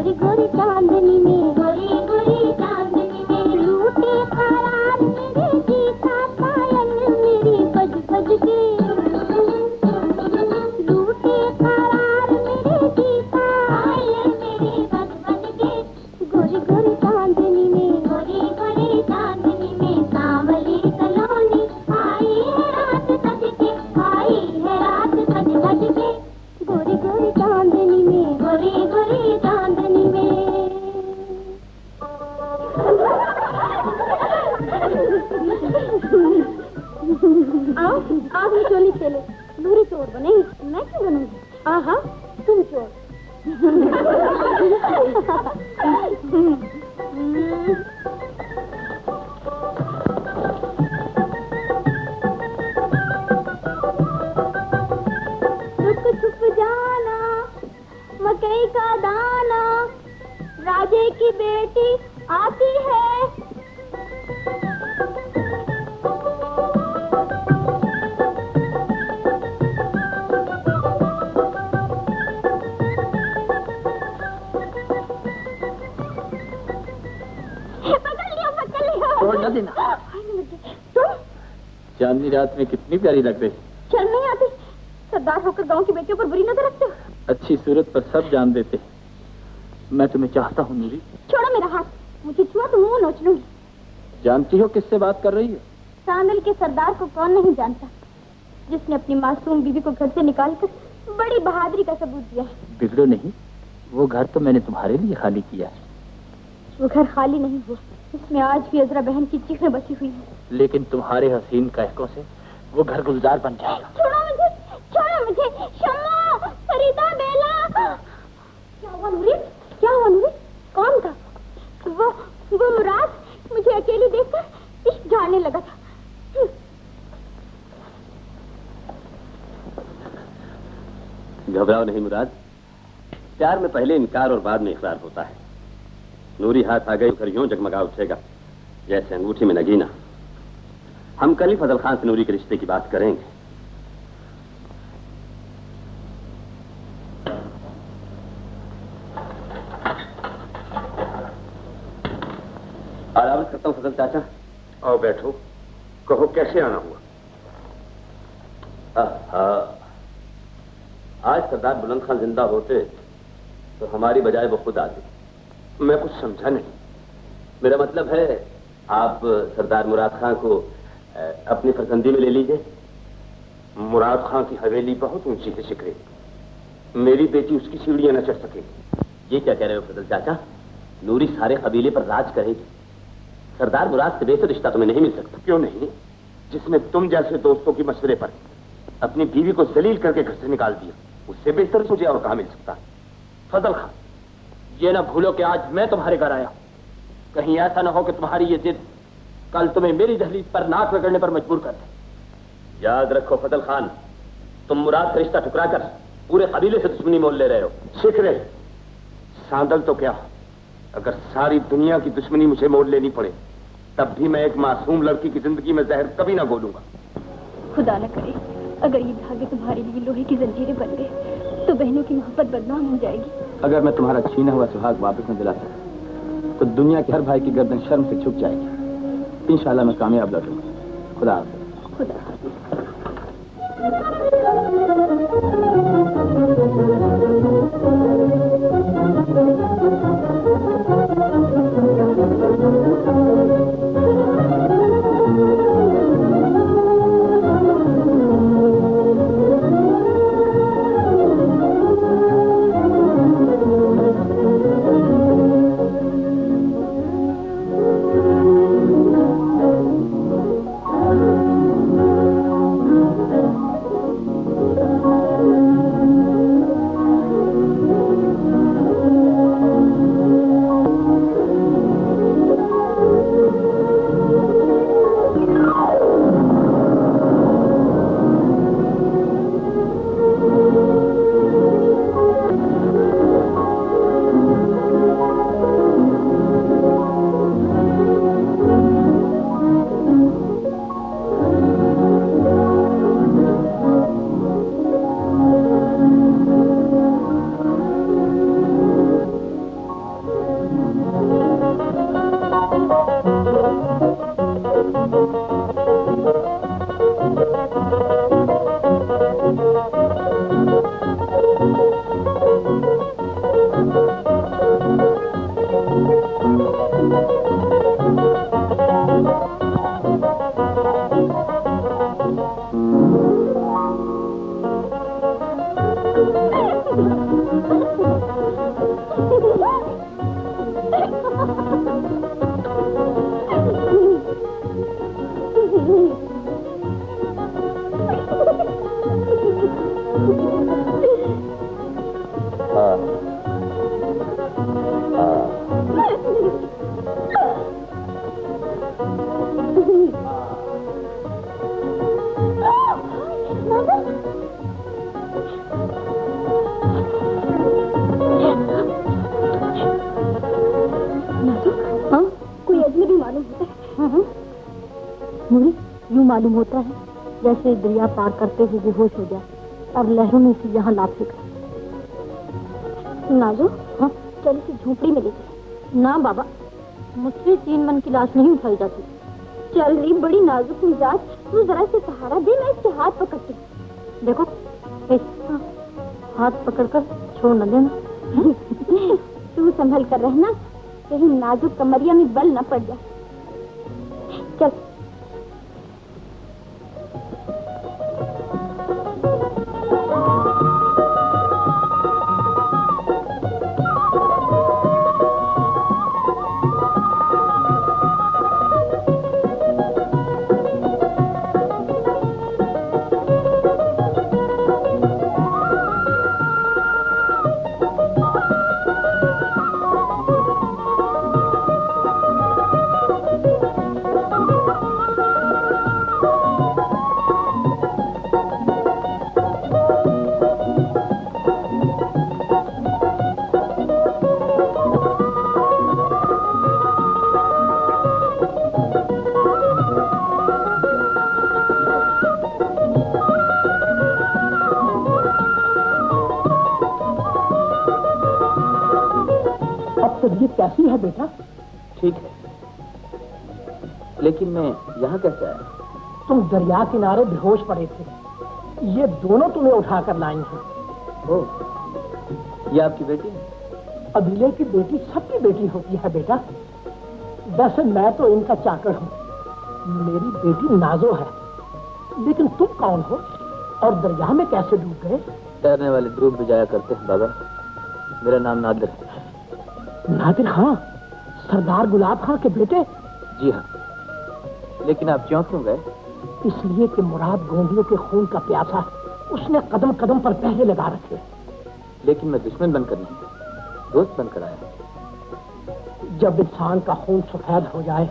गोरी गोरी चांदनी में आओ आप ही चोली खेले। नूरी चोर बनेगी। मैं क्यों बनूंगी? हाँ तुम चोर। छुप छुप जाना मकई का दाना, राजे की बेटी आती है। छोड़ न देना। तुम चांदनी रात में कितनी प्यारी लग रही। शर्म नहीं आती? सरदार होकर गांव की बेटियों पर बुरी नजर रखते हो। अच्छी सूरत पर सब जान देते। मैं तुम्हें चाहता हूँ नूरी। छोड़ो मेरा हाथ, मुझे छुआ तो मुंह नोच लूंगी। जानती हो किससे बात कर रही हो? सांदल के सरदार को कौन नहीं जानता, जिसने अपनी मासूम बीवी को घर से निकालकर बड़ी बहादुरी का सबूत दिया है। बिगड़ो नहीं, वो घर तो मैंने तुम्हारे लिए खाली किया है। वो घर खाली नहीं हुआ, उसमें आज भी अजरा बहन की चीखें बसी हुई है। लेकिन तुम्हारे हसीन कहकों से वो घर गुलजार बन जाएगा। छोड़ो मुझे, छोड़ो मुझे। शम्मा, फरीदा, बेला। क्या हुआ नूरी? क्या हुआ नूरी? कौन था वो मुराद? मुझे अकेली देखकर इश्क झाड़ने लगा था। घबराओ नहीं मुराद, प्यार में पहले इनकार और बाद में इकरार होता है। नूरी हाथ आ गई, घर यूं जगमगा उठेगा जैसे अंगूठी में नगीना। हम कल ही फजल खान से नूरी के रिश्ते की बात करेंगे। आराम करता हूँ फजल चाचा। आओ बैठो, कहो कैसे आना हुआ? आज सरदार बुलंद खान जिंदा होते तो हमारी बजाय वो खुद आते। मैं कुछ समझा नहीं। मेरा मतलब है आप सरदार मुराद खान को अपनी फरसंदी में ले लीजिए। मुराद खान की हवेली बहुत ऊंची है शिकरे, मेरी बेटी उसकी सीढ़ियां न चढ़ सकेगी। ये क्या कह रहे हो फजल चाचा? नूरी सारे कबीले पर राज करेगी। सरदार मुराद से बेहतर रिश्ता तुम्हें नहीं मिल सकता। क्यों नहीं? जिसने तुम जैसे दोस्तों की मशवरे पर अपनी बीवी को जलील करके घर से निकाल दिया, उससे बेहतर मुझे और कहां मिल सकता? फजल खान, ये ना भूलो कि आज मैं तुम्हारे घर आया। कहीं ऐसा ना हो कि तुम्हारी ये जिद कल तुम्हें मेरी दहलीज पर नाक रगड़ने पर मजबूर कर दे। याद रखो फजल खान, तुम मुराद का रिश्ता ठुकराकर पूरे कबीले से दुश्मनी मोल ले रहे हो। शिकरे, सांदल तो क्या, अगर सारी दुनिया की दुश्मनी मुझे मोल लेनी पड़े तब भी मैं एक मासूम लड़की की जिंदगी में जहर कभी ना घोलूंगा। खुदा न करे अगर ये धागे तुम्हारे लिए लोहे की जंजीरें बन गए तो बहनों की मोहब्बत बदनाम हो जाएगी। अगर मैं तुम्हारा छीना हुआ सुहाग वापस न दिला सका तो दुनिया के हर भाई की गर्दन शर्म से झुक जाएगी। इंशाल्लाह मैं कामयाब लौटूंगा। खुदा हाफिज़। खुदा हाफिज़। नूरी, यूं मालूम होता है जैसे दरिया पार करते हुए बेहोश हो गया और लहरों ने इसे यहाँ ला फेंका। नाजो, हाँ, चल इसे झोपड़ी में ले चले। ना बाबा, मुझसे 3 मन की लाश नहीं उठाई जाती। चल रही, बड़ी नाजुक मिजाज, तू जरा से सहारा दे, मैं इसके हाथ पकड़ती। देखो, हाँ, हाथ पकड़कर छोड़ न देना। तू संभल कर रहना, कहीं नाजुक कमरिया में बल न पड़ जाए। चल। कैसी है बेटा? ठीक है, लेकिन मैं यहाँ कैसे आया? तुम दरिया किनारे बेहोश पड़े थे, ये दोनों तुम्हें उठाकर लाई हैं। ओह, ये आपकी बेटी है? अभिले की बेटी सबकी बेटी होती है बेटा। वैसे मैं तो इनका चाकर हूँ, मेरी बेटी नाजो है। लेकिन तुम कौन हो और दरिया में कैसे डूब गए? तैरने वाले डूब भी जाया करते हैं बाबा। मेरा नाम नादिर है। नादिर खां, सरदार गुलाब खां के बेटे? जी हाँ। लेकिन आप क्यों गए? इसलिए कि मुराद गोंदियों के खून का प्यासा, उसने कदम कदम पर पहरे लगा रखे। लेकिन मैं दुश्मन बनकर नहीं, दोस्त बनकर आया। जब इंसान का खून सफेद हो जाए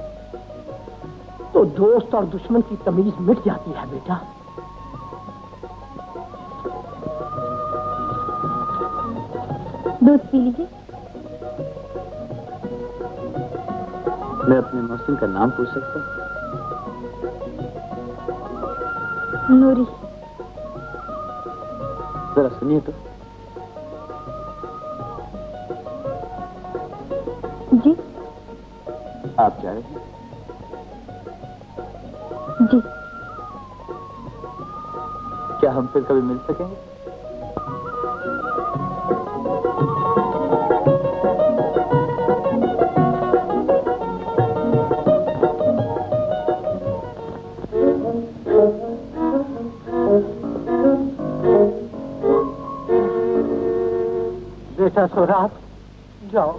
तो दोस्त और दुश्मन की तमीज मिट जाती है बेटा। दूध पी लीजिए। मैं अपने मौसम का नाम पूछ सकता हूँ? नूरी। जरा सुनिए तो। जी। आप जा रहे हैं? जी। क्या हम फिर कभी मिल सकेंगे? बेटा सोहराब, जाओ,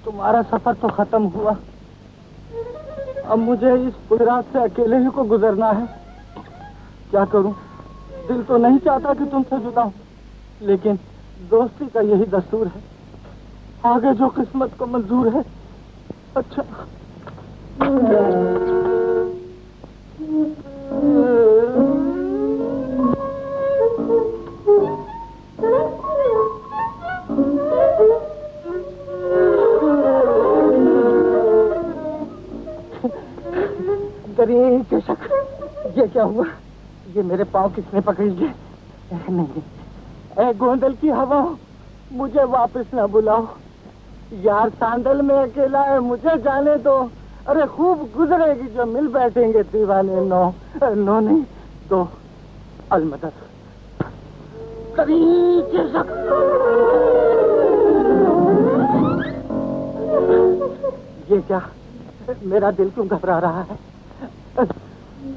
तुम्हारा सफर तो खत्म हुआ। अब मुझे इस गुजरात से अकेले ही को गुजरना है। क्या करूं? दिल तो नहीं चाहता कि तुमसे जुदा हूं, लेकिन दोस्ती का यही दस्तूर है। आगे जो किस्मत को मंजूर है। अच्छा। ये क्या हुआ? ये मेरे पाँव किसने पकड़ लिए? नहीं, ए गोंदल की हवा, मुझे वापस ना बुलाओ यार। सांदल में अकेला है, मुझे जाने दो। अरे खूब गुजरेगी जो मिल बैठेंगे दीवाने। नो नो नहीं, दो अलमदद। ये क्या? मेरा दिल क्यों घबरा रहा है?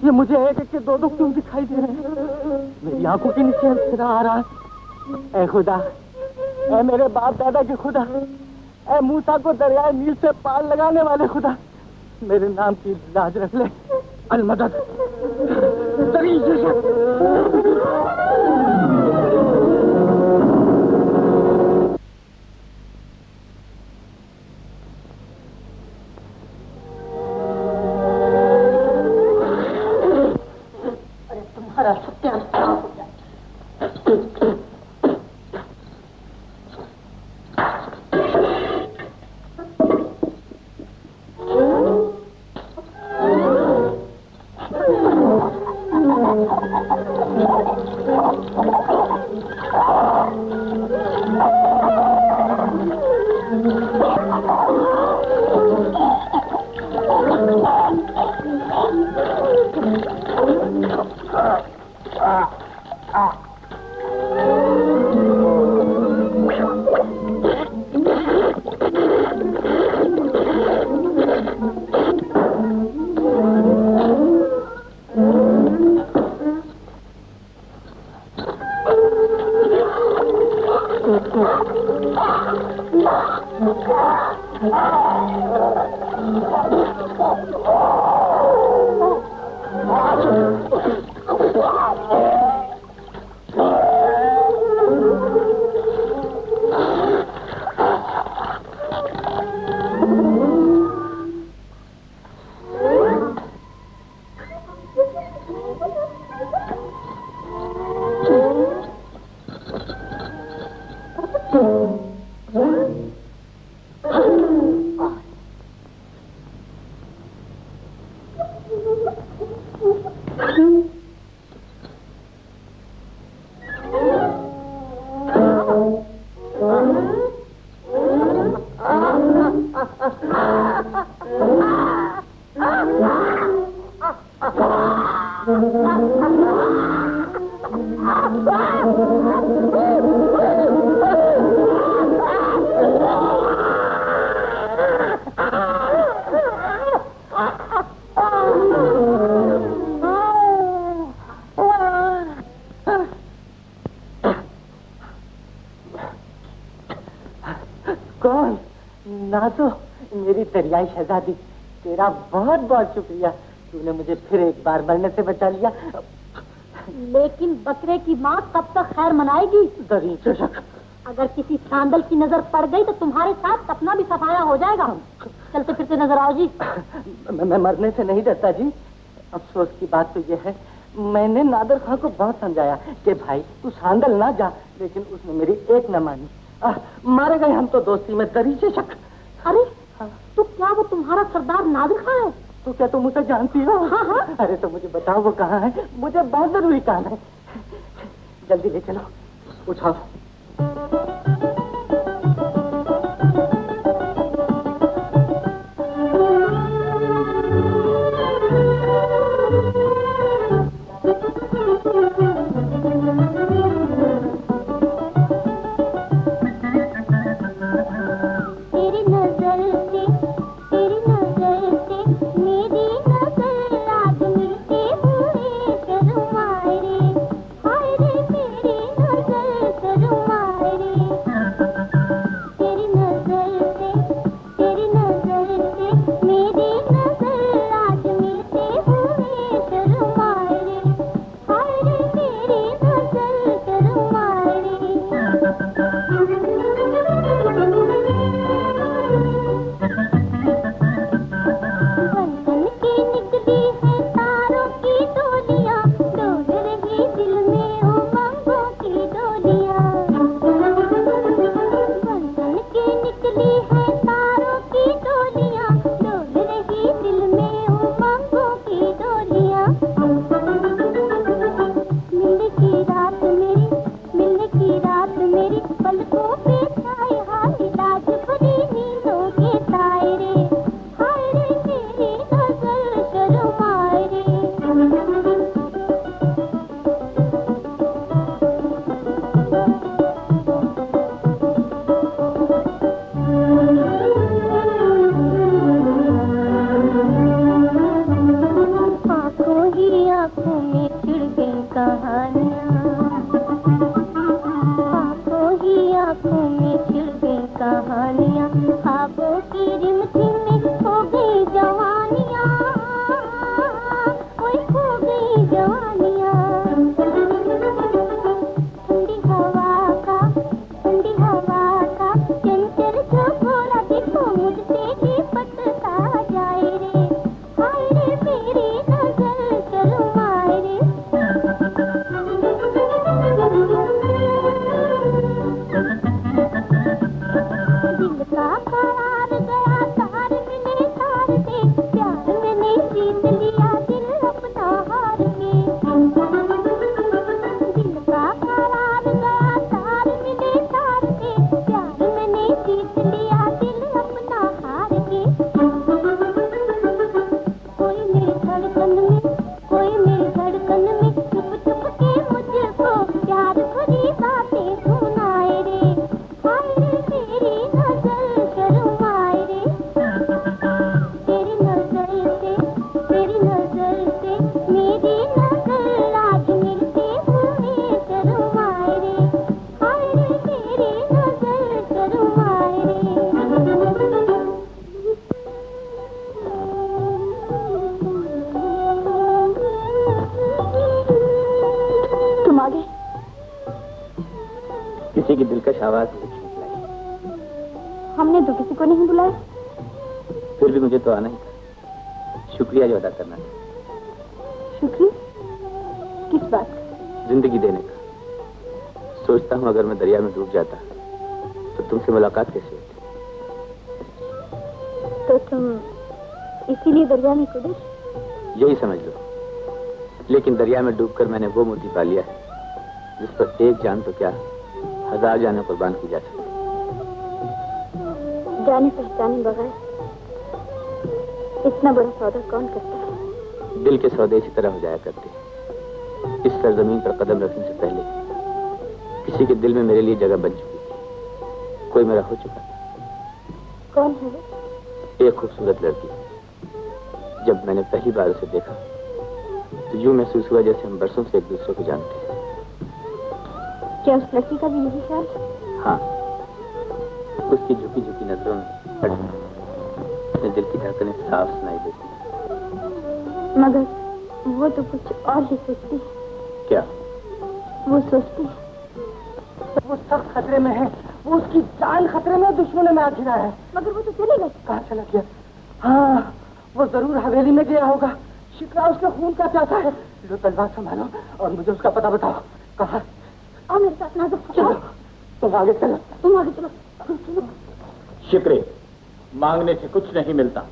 ये मुझे एक एक के दो दो क्यों दिखाई दे रहे हैं? मेरी आंखों के नीचे अंधेरा आ रहा है। ए खुदा, ए मेरे बाप दादा के खुदा, ए मूसा को दरियाए नील से पार लगाने वाले खुदा, मेरे नाम की लाज रख ले। अलमदद। कौन? नाज़ो, मेरी दरियाई शहजादी, तेरा बहुत बहुत शुक्रिया। तूने मुझे फिर एक बार मरने से बचा लिया। लेकिन बकरे की माँ कब तक खैर मनाएगी? दरिंचक, अगर किसी सांदल की नजर पड़ गई तो तुम्हारे साथ सपना भी सफाया हो जाएगा। चलते फिरते नजर आओ जी। मैं मरने से नहीं डरता जी। अफसोस की बात तो यह है, मैंने नादर खां को बहुत समझाया कि भाई तू सांदल ना जा, लेकिन उसने मेरी एक न मानी। मारे गए हम तो दोस्ती में, दरिंचक। अरे तो क्या वो तुम्हारा सरदार नादिर खां है? तो क्या तुम उसे जानती हो? हाँ हाँ। अरे तो मुझे बताओ वो कहाँ है, मुझे बहुत जरूरी काम है। जल्दी ले चलो, उठाओ। हमने तो किसी को नहीं बुलाया। फिर भी मुझे तो आना ही था, शुक्रिया जो अदा करना था। शुक्रिया? किस बात? जिंदगी देने का। सोचता हूँ अगर मैं दरिया में डूब जाता तो तुमसे मुलाकात कैसे होती। तो तुम इसीलिए दरिया में कूदे? यही समझ लो। लेकिन दरिया में डूबकर मैंने वो मोती पा लिया है जिस पर एक जान तो क्या 1000 जानें कुर्बान की जा सकती। जाने पहचाने बगैर इतना बड़ा सौदा कौन करता है? दिल के सौदे इसी तरह हो जाया करते हैं। इस सरजमीन पर कदम रखने से पहले किसी के दिल में मेरे लिए जगह बन चुकी थी। कोई मेरा हो चुका था। कौन है वो? एक खूबसूरत लड़की। जब मैंने पहली बार उसे देखा तो यूं महसूस हुआ जैसे हम बरसों से एक दूसरे को जानते हैं। क्या उस लड़की का भी यही ख्याल? हाँ, उसकी झुकी झुकी नजरों में अपने दिल की धड़कनें साफ सुनाई देती हैं। मगर वो तो कुछ और ही सोचती है। क्या? वो सोचती है वो सख्त खतरे में है, वो उसकी जान खतरे में, दुश्मन में आ गिरा है। मगर वो तो चले गए। कहाँ चला गया? हाँ, वो जरूर हवेली में गया होगा। शिकरा उसके खून का प्यासा है। लो तलवार संभालो और मुझे उसका पता बताओ। कहाँ? आओ मेरे साथ नाजुक। चलो तुम आगे चलो। तुम आगे चलो। चलो। शिकरे मांगने से कुछ नहीं मिलता।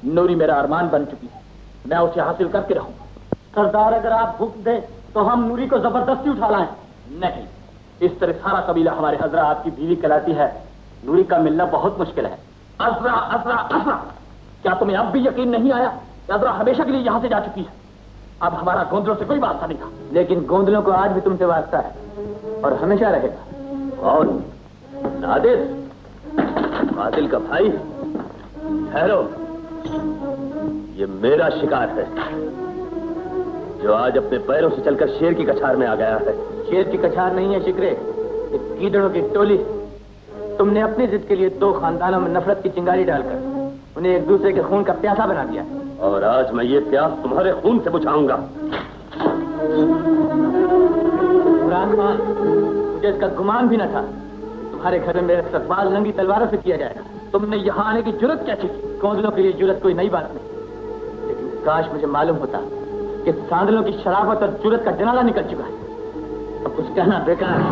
नूरी मेरा अरमान बन चुकी है, मैं उसे हासिल करके रहूंगा। सरदार, अगर आप हुक्म दें तो हम नूरी को जबरदस्ती उठा लाएं। नहीं, इस तरह सारा कबीला हमारे हजरा आपकी बीवी कहलाती है। नूरी का मिलना बहुत मुश्किल है। अजरा अजरा अजरा, क्या तुम्हें अब भी यकीन नहीं आया? अजरा हमेशा के लिए यहाँ से जा चुकी है। अब हमारा गोंदलों से कोई वास्ता नहीं था। लेकिन गोंदलों को आज भी तुमसे वास्ता है और हमेशा रहेगा। और नादिर, आदिल का भाई, ठहरो। ये मेरा शिकार है जो आज अपने पैरों से चलकर शेर की कछार में आ गया है। शेर की कछार नहीं है शिकरे, ये कीड़ों की टोली। तुमने अपनी जिद के लिए दो खानदानों में नफरत की चिंगारी डालकर उन्हें एक दूसरे के खून का प्यासा बना दिया। और आज मैं ये प्यास तुम्हारे खून से बुझाऊंगा। इमरान खान, मुझे इसका गुमान भी न था तुम्हारे घर में मेरा इस्तकबाल नंगी तलवारों से किया जाएगा। तुमने यहाँ आने की जुर्रत कैसी की? गोंदलों के लिए जुर्रत कोई नई बात नहीं, लेकिन काश मुझे मालूम होता कि सांदलों की शराफत और जुर्रत का जनाला निकल चुका है। अब कुछ कहना बेकार है।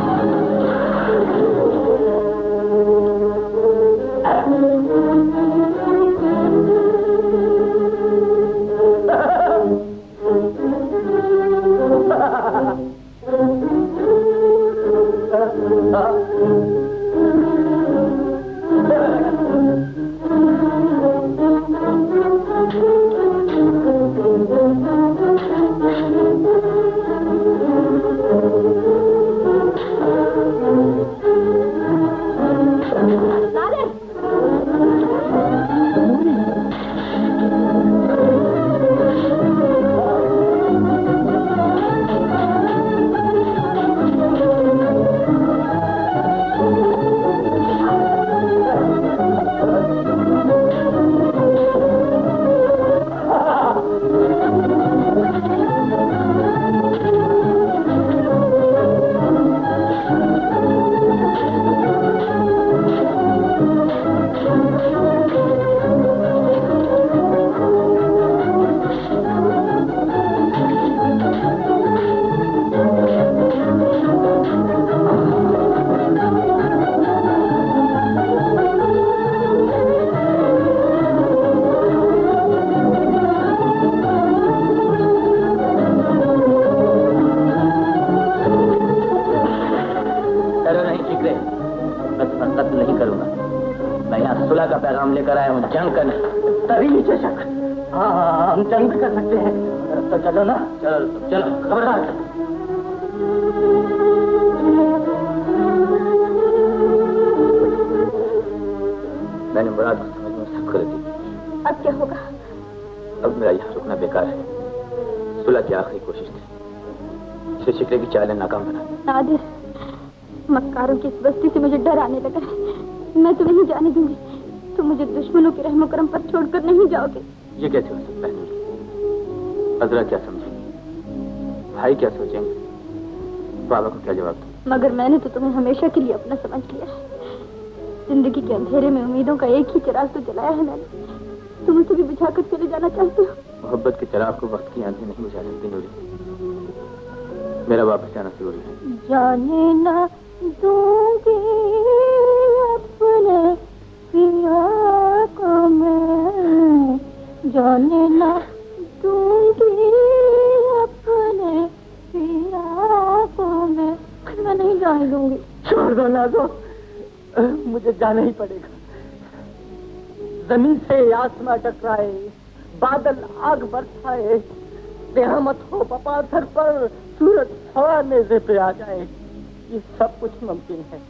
चलो ना, चलो खबरदार। मैंने मुराद को समझ में सब खो दी। अब क्या होगा? अब मेरा यहाँ रुकना बेकार है। सुलह की आखिरी कोशिश थी, इसे शिकरे की चालें नाकाम बना। नादिर, मक्कारों की इस बस्ती से मुझे डर आने लगा है। मैं तो नहीं जाने दूंगी। तुम मुझे दुश्मनों के रहमो करम पर छोड़कर नहीं जाओगे। ये कैसे हो सकता है? अजरा क्या समझेंगे, भाई क्या सोचेंगे, बाबा को क्या जवाब दूं? मगर मैंने तो तुम्हें हमेशा के लिए अपना समझ लिया है। जिंदगी के अंधेरे में उम्मीदों का एक ही चिराग तो जलाया है मैंने। तुम उसे भी बुझाकर चले जाना चाहते हो? मोहब्बत के चिराग को वक्त की आंखें नहीं बुझा सकती नूरी। मेरा वापस जाना जरूरी है। जाने ना दूंगी अपने पिया को मैं, जाने ना दूंगी अपने पिया को मैं नहीं जाने दूंगी। छोड़ दो ना, दो मुझे जाना ही पड़ेगा। जमीन से आसमां टकराए, बादल आग बरसाए, क़यामत हो बपा सर पर, सूरज हवा नेज़े पे आ जाए, ये सब कुछ मुमकिन है,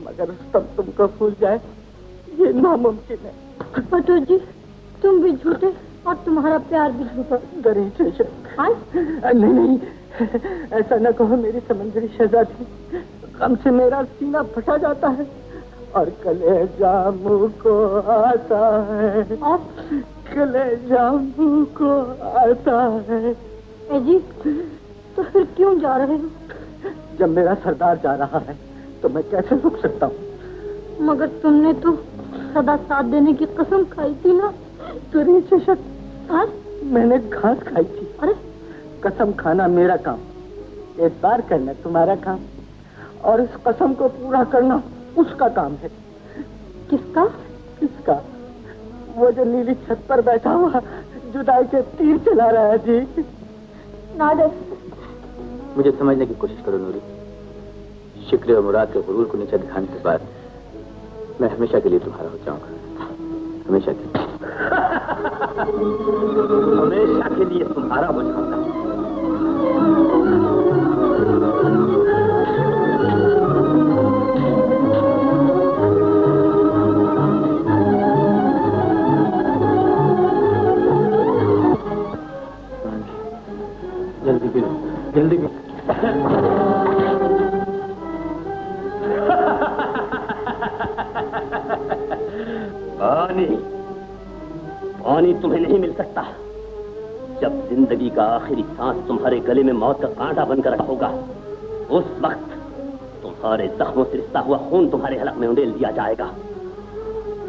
मगर सब तुमको भूल जाए ये नामुमकिन है। पटो जी, तुम भी झूठे और तुम्हारा प्यार भी झूठा। नहीं, ऐसा न कहो मेरी समंदरी शहजादी, गम से मेरा सीना फटा जाता है और कलेजा मुँह को आता है, कलेजा मुँह को आता है। जी, तो फिर क्यों जा रहे हो? जब मेरा सरदार जा रहा है तो मैं कैसे रुक सकता हूँ? मगर तुमने तो सदा साथ देने की कसम खाई थी ना। मैंने घास खाई थी। अरे, कसम खाना मेरा काम, एतबार करना तुम्हारा काम, और इस कसम को पूरा करना उसका काम है। किसका? किसका? वो जो नीली छत पर बैठा हुआ जुदाई के तीर चला रहा है। जी नादर, मुझे समझने की कोशिश करो नूरी। शिक्र और मुराद के गुरूर को नीचे दिखाने के बाद मैं हमेशा के लिए तुम्हारा हो जाऊंगा। हमेशा के लिए। हमेशा के लिए तुम्हारा हो जाऊंगा। जल्दी पी लो, जल्दी पी। पानी, पानी तुम्हें नहीं मिल सकता। जब जिंदगी का आखिरी सांस तुम्हारे गले में मौत का कांटा बनकर रखा होगा, उस वक्त तुम्हारे जख्मों से रिश्ता हुआ खून तुम्हारे हलक में उंडेल दिया जाएगा।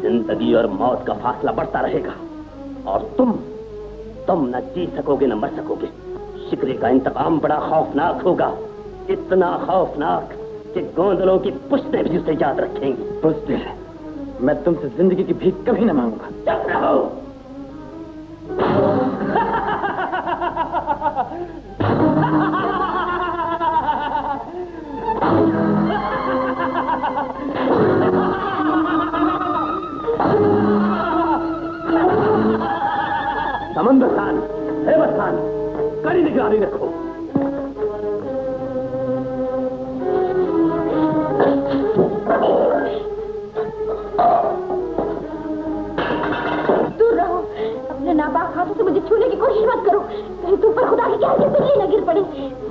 जिंदगी और मौत का फासला बढ़ता रहेगा और तुम न जी सकोगे न मर सकोगे। शिकरे का इंतकाम बड़ा खौफनाक होगा, इतना खौफनाक कि गोंदलों की पुश्तें भी उसे याद रखेंगी। पुश्तें? मैं तुमसे जिंदगी की भीख कभी न मांगूंगा। चुप रहो। समंदर खान, हेमत खान, कड़ी निगरानी रखो। दूर रहो, अपने नापाक हाथों से मुझे छूने की कोशिश मत करो, कहीं तुम पर खुदा की क्या बिजली न गिर पड़ी।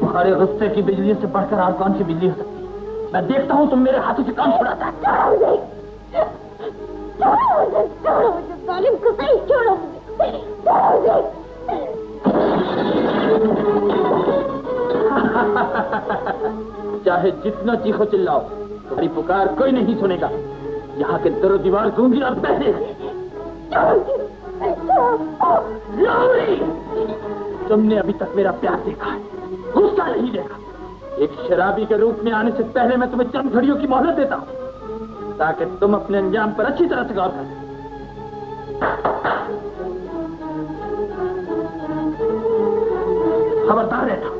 तुम्हारे गुस्से की बिजली से बढ़कर और कौन सी बिजली हो सकती है? मैं देखता हूँ तुम मेरे हाथों से कौन छुड़ाता है। छोड़ो मुझे, जालिम कुसई, छोड़ो मुझे। चाहे जितना चीखो चिल्लाओ, तुम्हारी पुकार कोई नहीं सुनेगा। यहाँ के दरो दीवार गूंगी और बहरे। तुमने अभी तक मेरा प्यार देखा है, गुस्सा नहीं देखा। एक शराबी के रूप में आने से पहले मैं तुम्हें चंद घड़ियों की मोहलत देता हूँ, ताकि तुम अपने अंजाम पर अच्छी तरह से गौर करो। खबरदार रहना।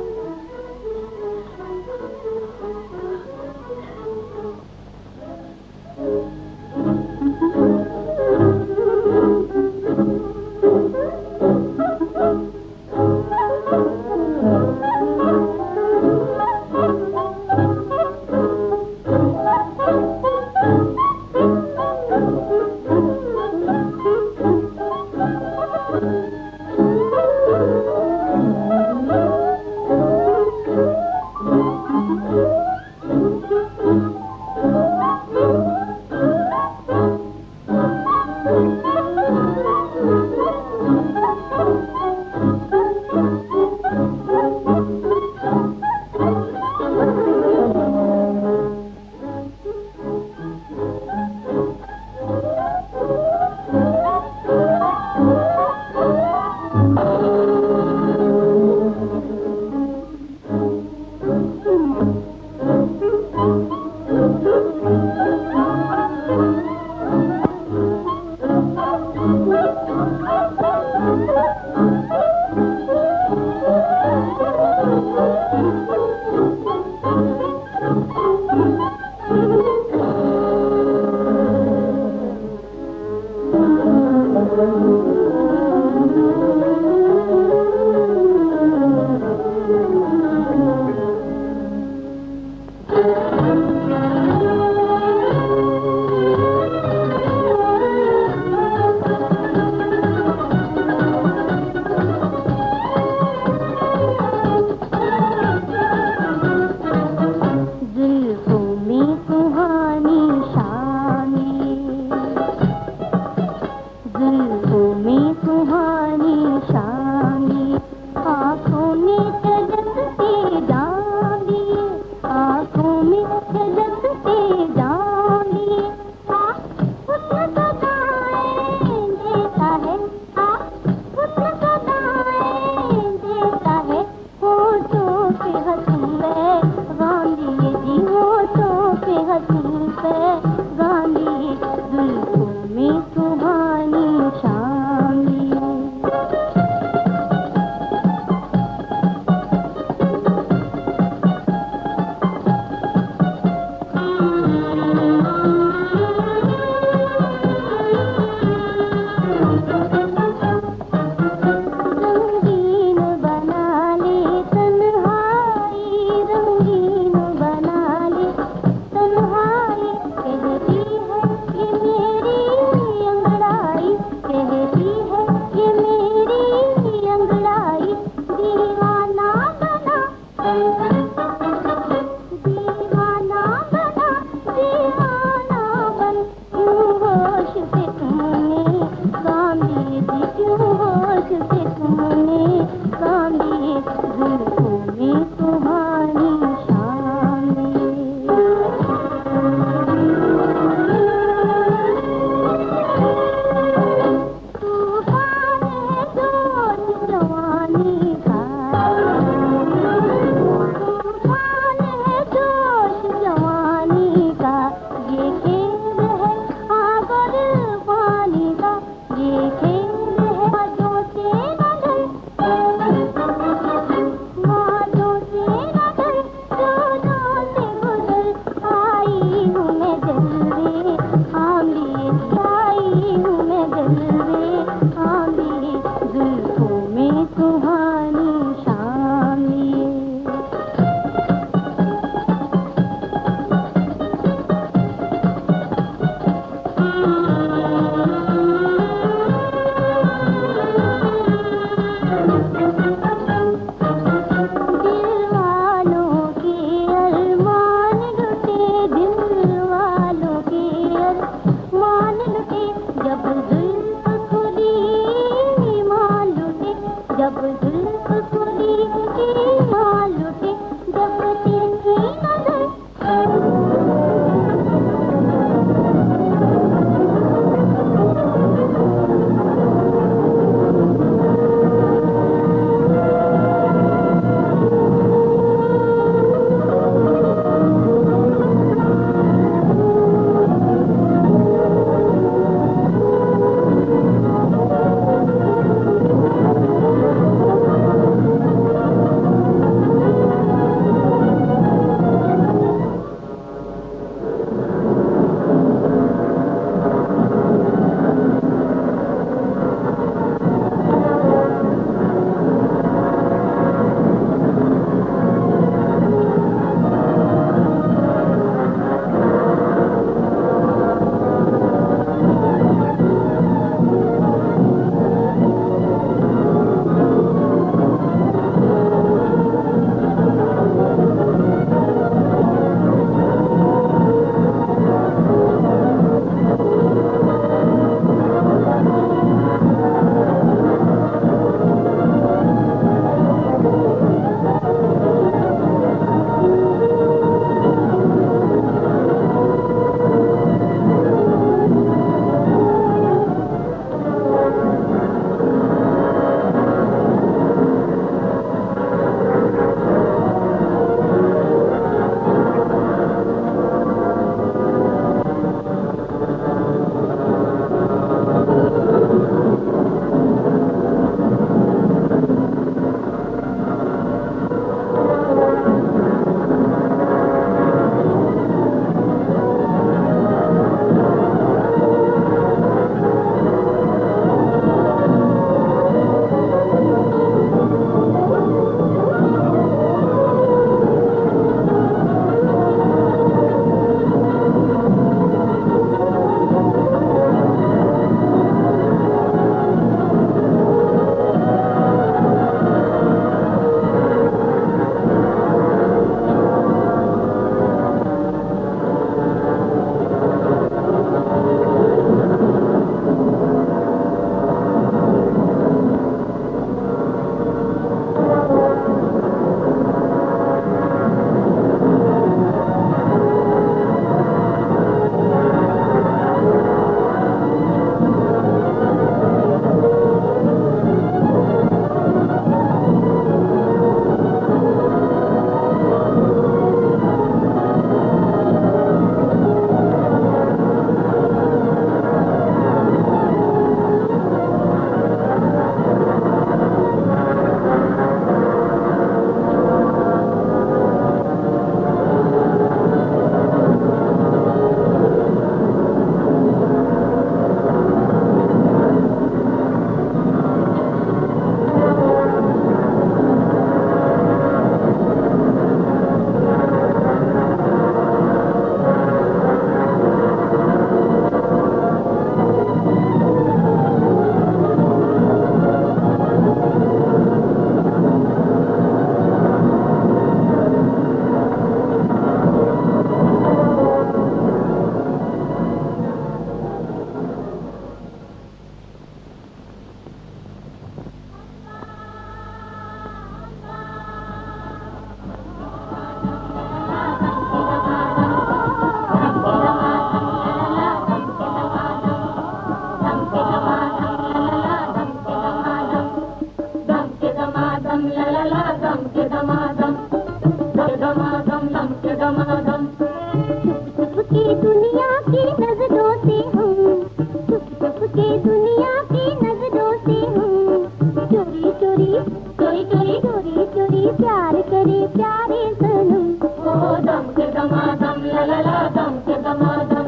कोई प्यार करे प्यारे सनम। ओ दम के दमादम ला ला ला, दम के दमादम,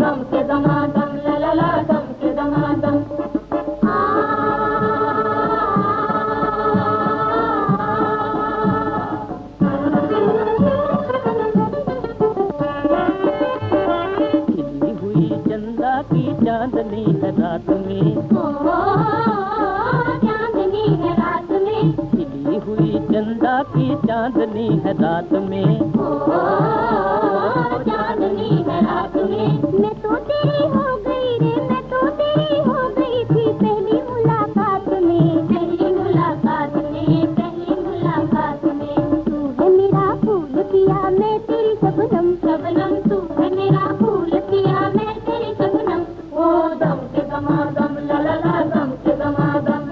दम के दमादम ला ला ला, दम के दमादम। खिली हुई चंदा की चांदनी है रात में, चांदनी है रात में, खिली हुई चंदा की चांदनी है रात में, चांदनी है रात में। मैं तो तेरी हो गई रे, मैं तो तेरी हो गई थी पहली मुलाकात में, पहली मुलाकात में, पहली मुलाकात में। तू है मेरा फूल किया मैं तेरी शबनम, शबनम तू है मेरा फूल किया मैं तेरी शबनम। ओ दम के दमादम ला ला ला, दम के दमादम,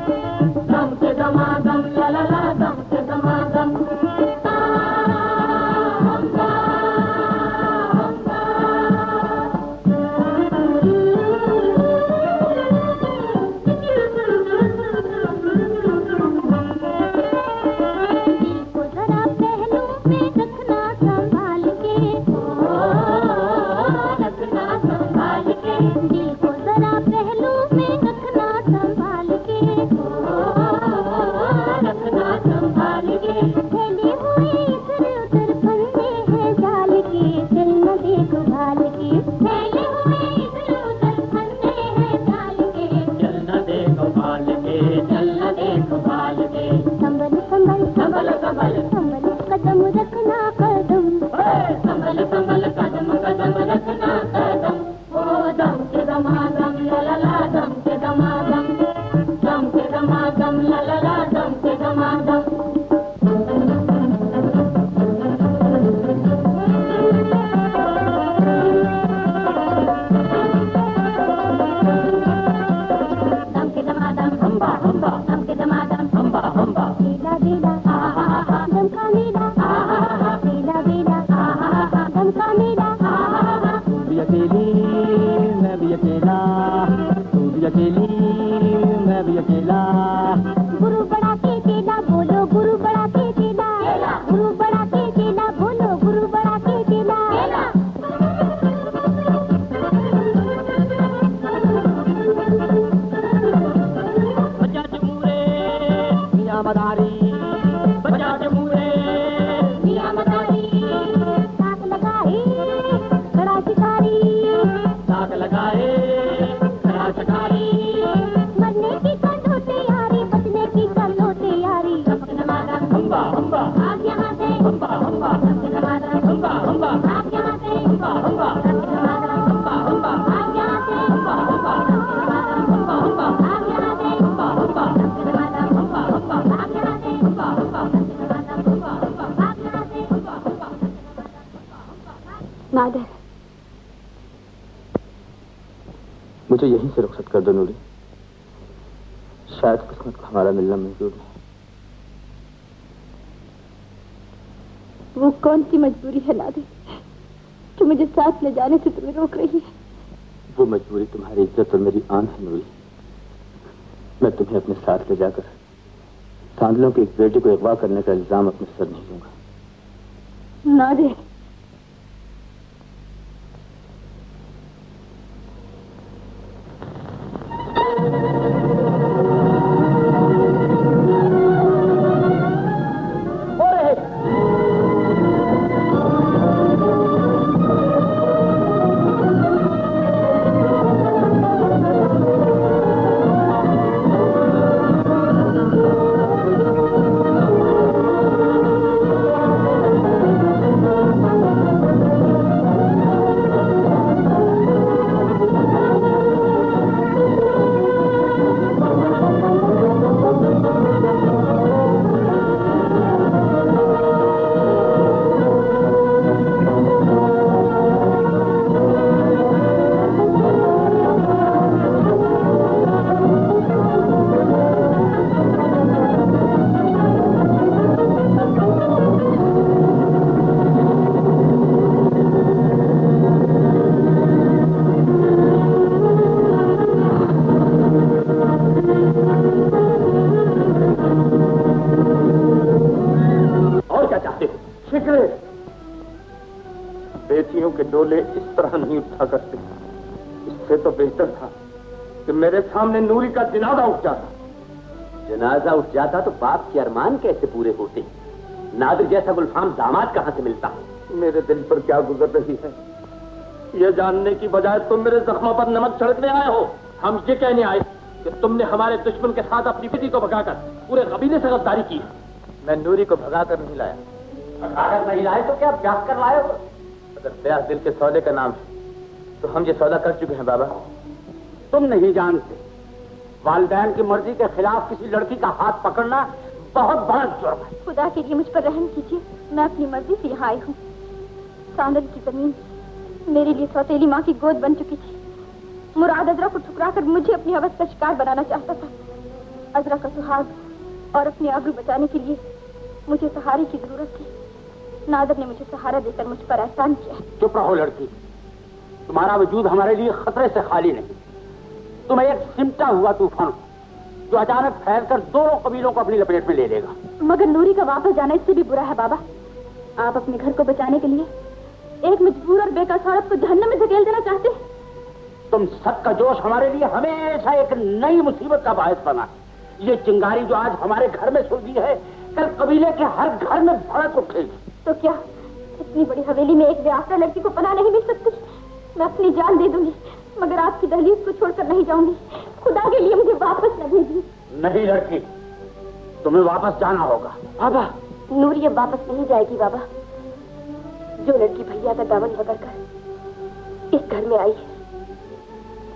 दम के दमादम ला ला ला, दम के दमादम। कदम रखना कदम, संभल संभल कदम कदम रखना कदम। ओ दम के दमादम ला ला ला, दम के दमादम, दम के दमादम ला ला ला, दम के दमादम। दम के दमादम हम्बा हम्बा, दम के दमादम हम्बा हम्बा। बेला बेला दम का मेला, बेला बेला दम का मेला। तू भी अकेली मैं भी अकेला, तू भी अकेली मैं भी अकेला। गुरु बड़ा के चेला बोलो, गुरु बड़ा के चेला, गुरु बड़ा के चेला बोलो, गुरु बड़ा के चेला। बच्चा चमूरे मियां मदारी, बच्चा चमूरे मियां मदारी, साथ लगाए बड़ा शिकारी, साथ लगाए खरा शिकारी। मरने की कर लो तैयारी, बचने की कर लो तैयारी। दम के दमादम हम्बा हम्बा, आप यहाँ से हम्बा हम्बा, दम के दमादम हम्बा हम्बा, आप यहाँ से हम्बा हम्बा, दम के दमादम हम्बा हम्बा, आप यहाँ से हम्बा हम्बा, दम के दमादम हम्बा हम्बा, आप यहाँ से हम्बा हम्बा, दम के दमादम हम्बा हम्बा, आप यहाँ से हम्बा हम्बा, दम के दमादम हम्बा हम्बा, आप यहाँ से। हम्बा हम्बा। नादर मुझे यहीं से रुखसत कर दो नूरी, शायद किस्मत का हमारा मिलना मंजूर नहीं। वो कौन सी मजबूरी है नादिर जो मुझे साथ ले जाने से तुम्हें रोक रही है? वो मजबूरी तुम्हारी इज्जत और मेरी आन है नूरी। मैं तुम्हें अपने साथ ले जाकर सांदलों की एक बेटी को अगवा करने का इल्जाम अपने सर नहीं लूंगा। नादिर डोले इस तरह नहीं उठा करते। इससे तो बेहतर था कि मेरे सामने नूरी का जनाजा उठ जाता। जनाजा उठ जाता तो बाप के अरमान कैसे पूरे होते? नादिर जैसा गुलफाम दामाद कहां से मिलता? मेरे दिल पर क्या गुजर रही है यह जानने की बजाय तुम मेरे जख्मों पर नमक छिड़कने आए हो। हम ये कहने आए कि तुमने हमारे दुश्मन के साथ अपनी बेटी को भगाकर पूरे कबीले से गद्दारी की। मैं नूरी को भगाकर नहीं लाया। भगाकर नहीं लाए तो क्या ब्याह कर लाए हो? अगर ब्याह दिल के सौदे का नाम है तो हम ये सौदा कर चुके हैं बाबा। तुम नहीं जानते, वालिदैन की मर्जी के खिलाफ किसी लड़की का हाथ पकड़ना बहुत बड़ा जुर्म है। खुदा के लिए मुझ पर रहम कीजिए, मैं अपनी मर्जी से यहाँ आई हूँ। सांदल की जमीन मेरे लिए सौतेली माँ की गोद बन चुकी थी। मुराद अजरा को ठुकराकर मुझे अपनी हवस का शिकार बनाना चाहता था। अजरा का सुहाग और अपनी आबरू बचाने के लिए मुझे सहारे की जरूरत थी। नादर ने मुझे सहारा देकर मुझ पर एहसान किया। चुप रहो लड़की, तुम्हारा वजूद हमारे लिए खतरे से खाली नहीं। तुम एक सिमटा हुआ तूफान जो अचानक फैलकर दोनों कबीलों को अपनी लपेट में ले लेगा। मगर नूरी का वापस जाना इससे भी बुरा है बाबा। आप अपने घर को बचाने के लिए एक मजबूर और बेकस औरत को जहन्नम में धकेल देना चाहते हैं। तुम सबका जोश हमारे लिए हमेशा एक नई मुसीबत का बायस बना। ये चिंगारी जो आज हमारे घर में सुलझी है, कल कबीले के हर घर में भड़क उठेगी। तो क्या इतनी बड़ी हवेली में एक बेआसरा लड़की को पनाह नहीं मिल सकती? मैं अपनी जान दे दूंगी मगर आपकी दहलीज को छोड़कर नहीं जाऊंगी। खुदा के लिए मुझे वापस न भेजिए। नहीं लड़की, तुम्हें वापस जाना होगा। बाबा, नूरी अब वापस नहीं जाएगी बाबा। जो लड़की भैया का दामन पकड़कर इस घर में आई है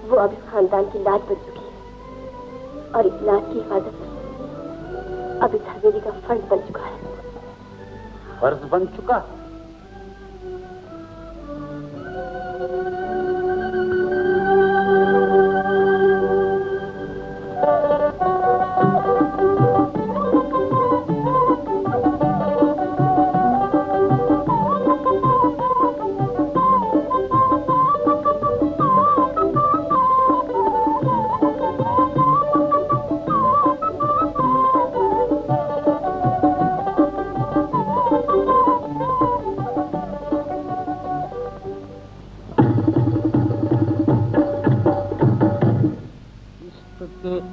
वो अब इस खानदान की लाज बन चुकी है और इस लाज की हिफाजत अब इस हवेली का फर्ज बन चुका है। फर्ज बन चुका?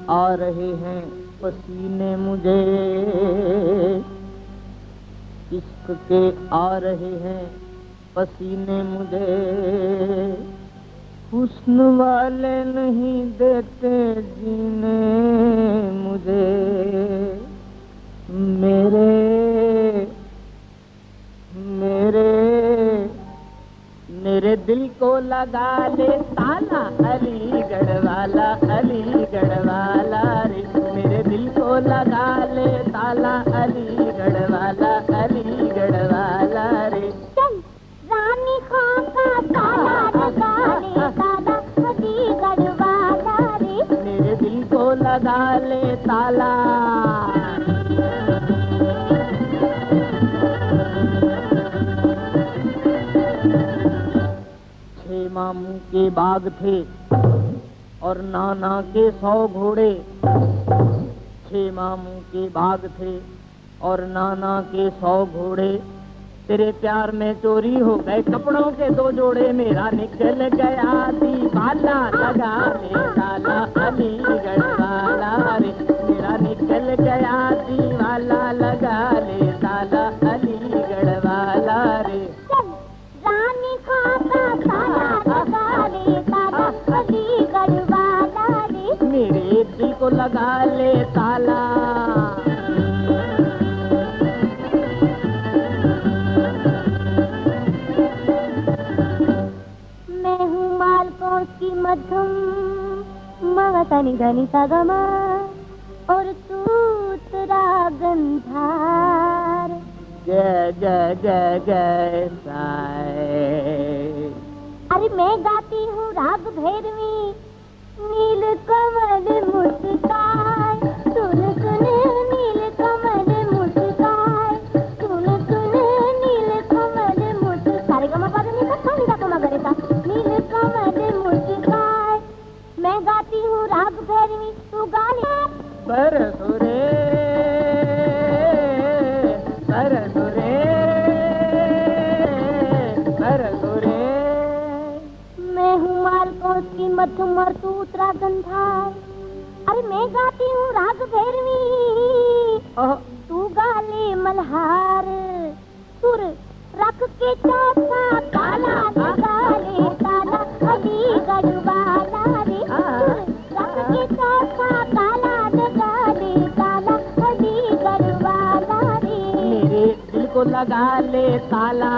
आ रहे हैं पसीने मुझे, इश्क के आ रहे हैं पसीने मुझे, हुस्न वाले नहीं देते जीने मुझे। मेरे मेरे मेरे दिल को लगा ले ताला अलीगढ़ वाला, अलीगढ़ वाला रे। मेरे दिल को लगा ले ताला अलीगढ़ वाला, अलीगढ़ वाला रे। चल रानी खां का ताला लगा ले ताला अलीगढ़ वाला रे। मेरे दिल को लगा ले ताला। मामू के बाग थे और नाना के 100 घोड़े। 6 मामू के बाग थे और नाना के 100 घोड़े। तेरे प्यार में चोरी हो गए कपड़ों के 2 जोड़े। मेरा निकल गया दीवाला लगा ले ताला अलीगढ़ वाला रे। मेरा निकल गया दीवाला लगा ले ताला अलीगढ़ वाला रे। रानी खां का ताला लगा ले ताला अलीगढ़ वाला रे। मेरे दिल को लगा ले ताला। मैं हूँ मालकों की मधुम मगतनी धनी सगमा और तू तेरा गंधार। जय जय जय जय साए। अरे मैं गाती हूँ राग भैरवी नील कमल मुस्काए। सुन सुन नील कमल मुस्काए, सुन सुन नील कमल मुस्काए। गमा पादनी का सोनी का कमा करे था नील कमल मुस्काए। मैं गाती हूँ राग भैरवी तू गाने। बरसुरे बरसुरे बरसुरे का गंधार। अरे मैं गाती हूँ राग भैरवी, तू गाले मल्हार। सुर रख के चौथा काला गाले ताला अलीगढ़ वाला रे। सुर रख के चौथा काला गाले ताला अलीगढ़ वाला रे। मेरे दिल को लगा ले ताला।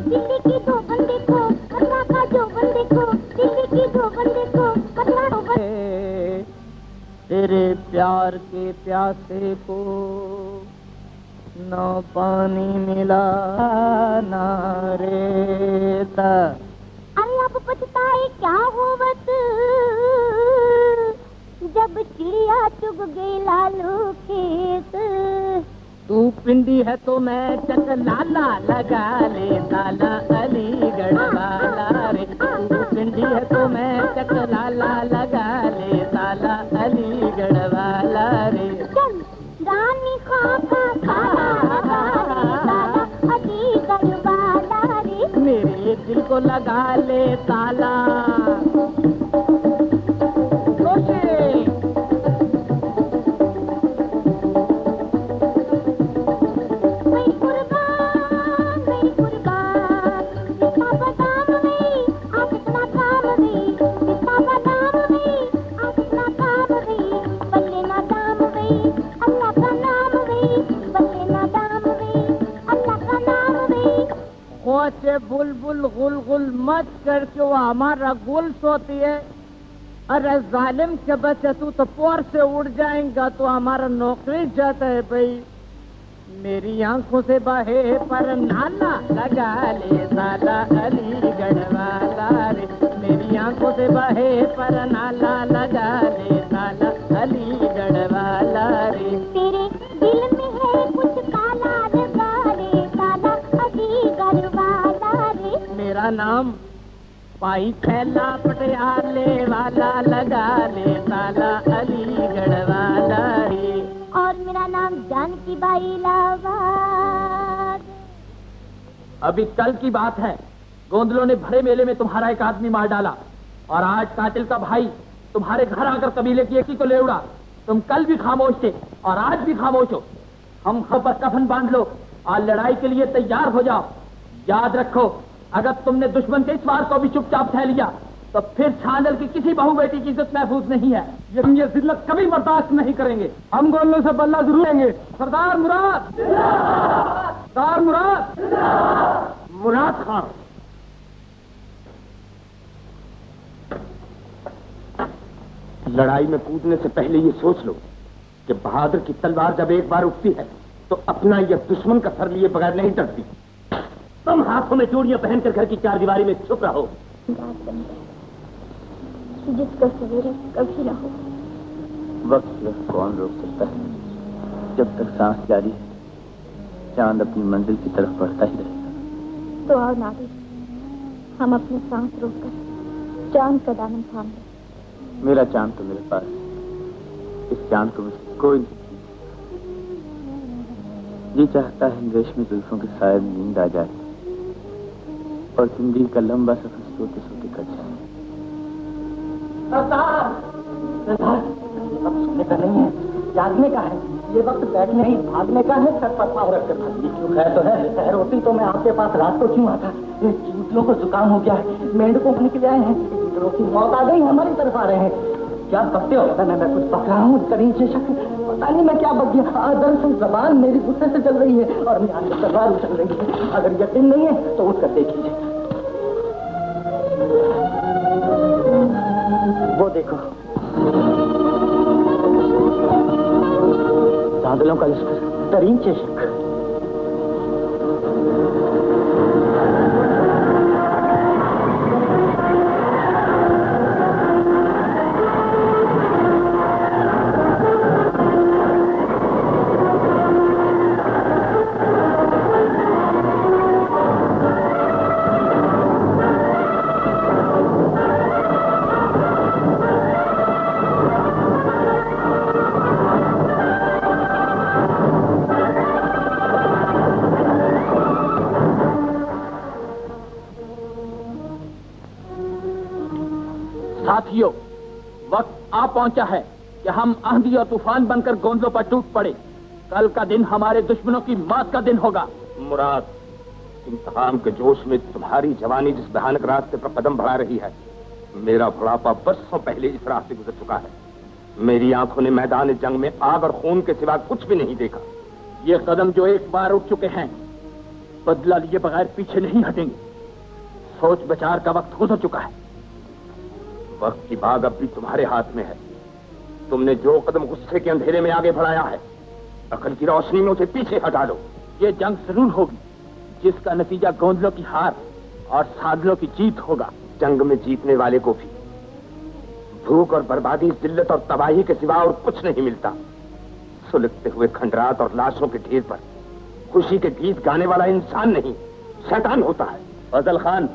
दिल्ली की धोबन देखो, पटना का जोबन देखो, दिल्ली की धोबन देखो, पटना धोबन। तेरे प्यार के प्यासे को न पानी मिला न रेता। अरे अब पछताए क्या होवत, जब चिड़िया चुग गई लालू खेत। तू पिंडी है तो मैं चकलाला लगा ले ताला अलीगढ़ वाला रे। तू पिंडी है तो मैं चकलाला लगा ले ताला अलीगढ़ वाला रे। चल रानी खाका खाला ताला अलीगढ़ वाला रे। मेरे दिल को लगा ले ताला। बुलबुल गुल गुल मत कर के वो हमारा गुल सोती है। अरे जालिम के बच्चे तू तो पोर से उड़ जाएगा तो हमारा नौकरी जाता है भाई। मेरी आंखों से बहे पर नाला लगा ले ताला अलीगढ़ वाला रे। मेरी आंखों से बहे पर नाला लगा ले ताला अलीगढ़ वाला रे। तेरे दिल में है कुछ काला लगा ले ताला अलीगढ़ वाला रे। मेरा नाम पाई थैला पटियाले वाला लगा ले ताला अलीगढ़ वाला रे। और मेरा नाम जानकी बाई लावाद। अभी कल की बात है, गोंदलों ने भरे मेले में तुम्हारा एक आदमी मार डाला और आज कातिल का भाई तुम्हारे घर आकर कबीले की एक ही को ले उड़ा। तुम कल भी खामोश थे और आज भी खामोश हो। हम पर कफन बांध लो और लड़ाई के लिए तैयार हो जाओ। याद रखो, अगर तुमने दुश्मन के इस वार को भी चुपचाप सह लिया तो फिर छानल की किसी बहू बेटी की इज्जत महफूज नहीं है। हम ये जिल्लत कभी बर्दाश्त नहीं करेंगे। हम गोलों से बल्ला जरूर लेंगे। सरदार मुराद, सरदार मुराद, मुराद खान। लड़ाई में कूदने से पहले ये सोच लो कि बहादुर की तलवार जब एक बार उठती है तो अपना यह दुश्मन का सर लिए बगैर नहीं डरती। तुम हाथों में चूड़ियां पहनकर घर की चारदीवारी में छुप रहो। बात बन गई, जिसका सवेरे कभी ना हो। वक्त कौन रोक सकता है? जब तक सांस जारी है चांद अपनी मंजिल की तरफ बढ़ता ही रहेगा। तो आओ नारी, हम अपनी सांस रोककर चांद का दामन थाम लें। मेरा चांद तो मेरे पास है, इस चांद को मुझसे कोई नहीं। ये चाहता है रेशमी जुल्फों के साए में नींद आ जाए और जिंदगी का लंबा सफर सोते सोते कट जाए। अब सोने का नहीं है, जागने का है। ये वक्त बैठने ही भागने का है। सर पर पाँव रखकर भागने क्यों है तो है। खैर होती तो मैं आपके पास रात को क्यों आता। ये चूतियों को जुकाम हो गया है, मेंढकों को निकले आए हैं, चूतियों की मौत आ गई, हमारी तरफ आ रहे हैं। क्या बकते हो? मैं कुछ पक रहा हूँ करीब से शक। पता नहीं मैं क्या बक गया। दरअसल जबान मेरी गुस्से से चल रही है और मेरी आंखें तलवार उछल रही है। अगर यकीन नहीं है तो उठकर देखिए। वो देखो, बादलों का लश्कर, तरीन चेशक। साथियों, वक्त आ पहुंचा है कि हम आंधी और तूफान बनकर गोंदलों पर टूट पड़े। कल का दिन हमारे दुश्मनों की मौत का दिन होगा। मुराद, इंतकाम के जोश में तुम्हारी जवानी जिस भयानक रास्ते पर कदम बढ़ा रही है, मेरा बुढ़ापा बरसों पहले इस रास्ते गुजर चुका है। मेरी आंखों ने मैदान जंग में आग और खून के सिवा कुछ भी नहीं देखा। ये कदम जो एक बार उठ चुके हैं, बदला लिए बगैर पीछे नहीं हटेंगे। सोच विचार का वक्त गुजर चुका है। वक्त की बाग अब भी तुम्हारे हाथ में है। तुमने जो कदम गुस्से के अंधेरे में आगे बढ़ाया है, अकल की रोशनी में उसे पीछे हटा लो। ये जंग जरूर होगी जिसका नतीजा गोंदलों की हार और सादलों की जीत होगा। जंग में जीतने वाले को भी भूख और बर्बादी, जिल्लत और तबाही के सिवा और कुछ नहीं मिलता। सुलगते हुए खंडरात और लाशों के ढेर पर खुशी के गीत गाने वाला इंसान नहीं, शैतान होता है। फजल खान,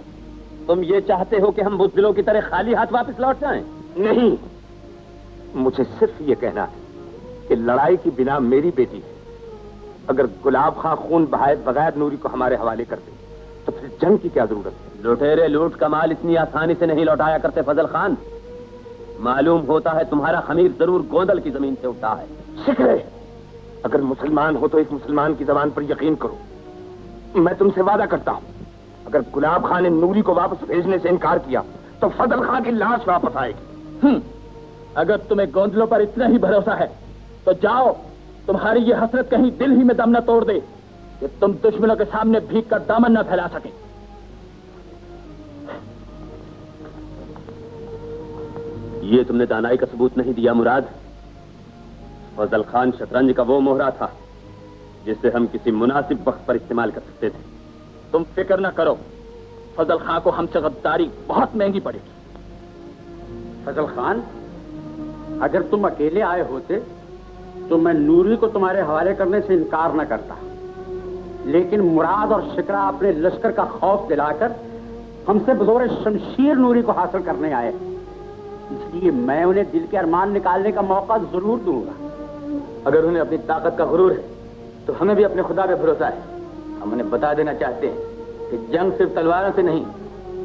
तुम ये चाहते हो कि हम बुज़दिलों की तरह खाली हाथ वापस लौट जाएं? नहीं, मुझे सिर्फ ये कहना है कि लड़ाई की बिना मेरी बेटी है। अगर गुलाब खां खून बहाए बगैर नूरी को हमारे हवाले कर दे तो फिर जंग की क्या जरूरत है? लुटेरे लूट का माल इतनी आसानी से नहीं लौटाया करते फजल खान। मालूम होता है तुम्हारा खमीर जरूर गोंदल की जमीन से उठा है। शिकरे, अगर मुसलमान हो तो एक मुसलमान की जबान पर यकीन करो। मैं तुमसे वादा करता हूं, अगर गुलाब खां ने नूरी को वापस भेजने से इनकार किया तो फजल खां की लाश वापस आएगी। अगर तुम्हें गोंदलों पर इतना ही भरोसा है तो जाओ, तुम्हारी ये हसरत कहीं दिल ही में दम न तोड़ दे कि तुम दुश्मनों के सामने भीख कर दामन न फैला सके। ये तुमने दानाई का सबूत नहीं दिया मुराद। फजल खान शतरंज का वो मोहरा था जिसे हम किसी मुनासिब वक्त पर इस्तेमाल कर सकते थे। तुम फिक्र न करो, फजल खान को हमसे गद्दारी बहुत महंगी पड़ेगी। फजल खान, अगर तुम अकेले आए होते तो मैं नूरी को तुम्हारे हवाले करने से इनकार न करता, लेकिन मुराद और शिकरा अपने लश्कर का खौफ दिलाकर हमसे बदौर शमशीर नूरी को हासिल करने आए, इसलिए मैं उन्हें दिल के अरमान निकालने का मौका जरूर दूंगा। अगर उन्हें अपनी ताकत का गुरूर है तो हमें भी अपने खुदा पे भरोसा है। हम उन्हें बता देना चाहते हैं कि जंग सिर्फ तलवारों से नहीं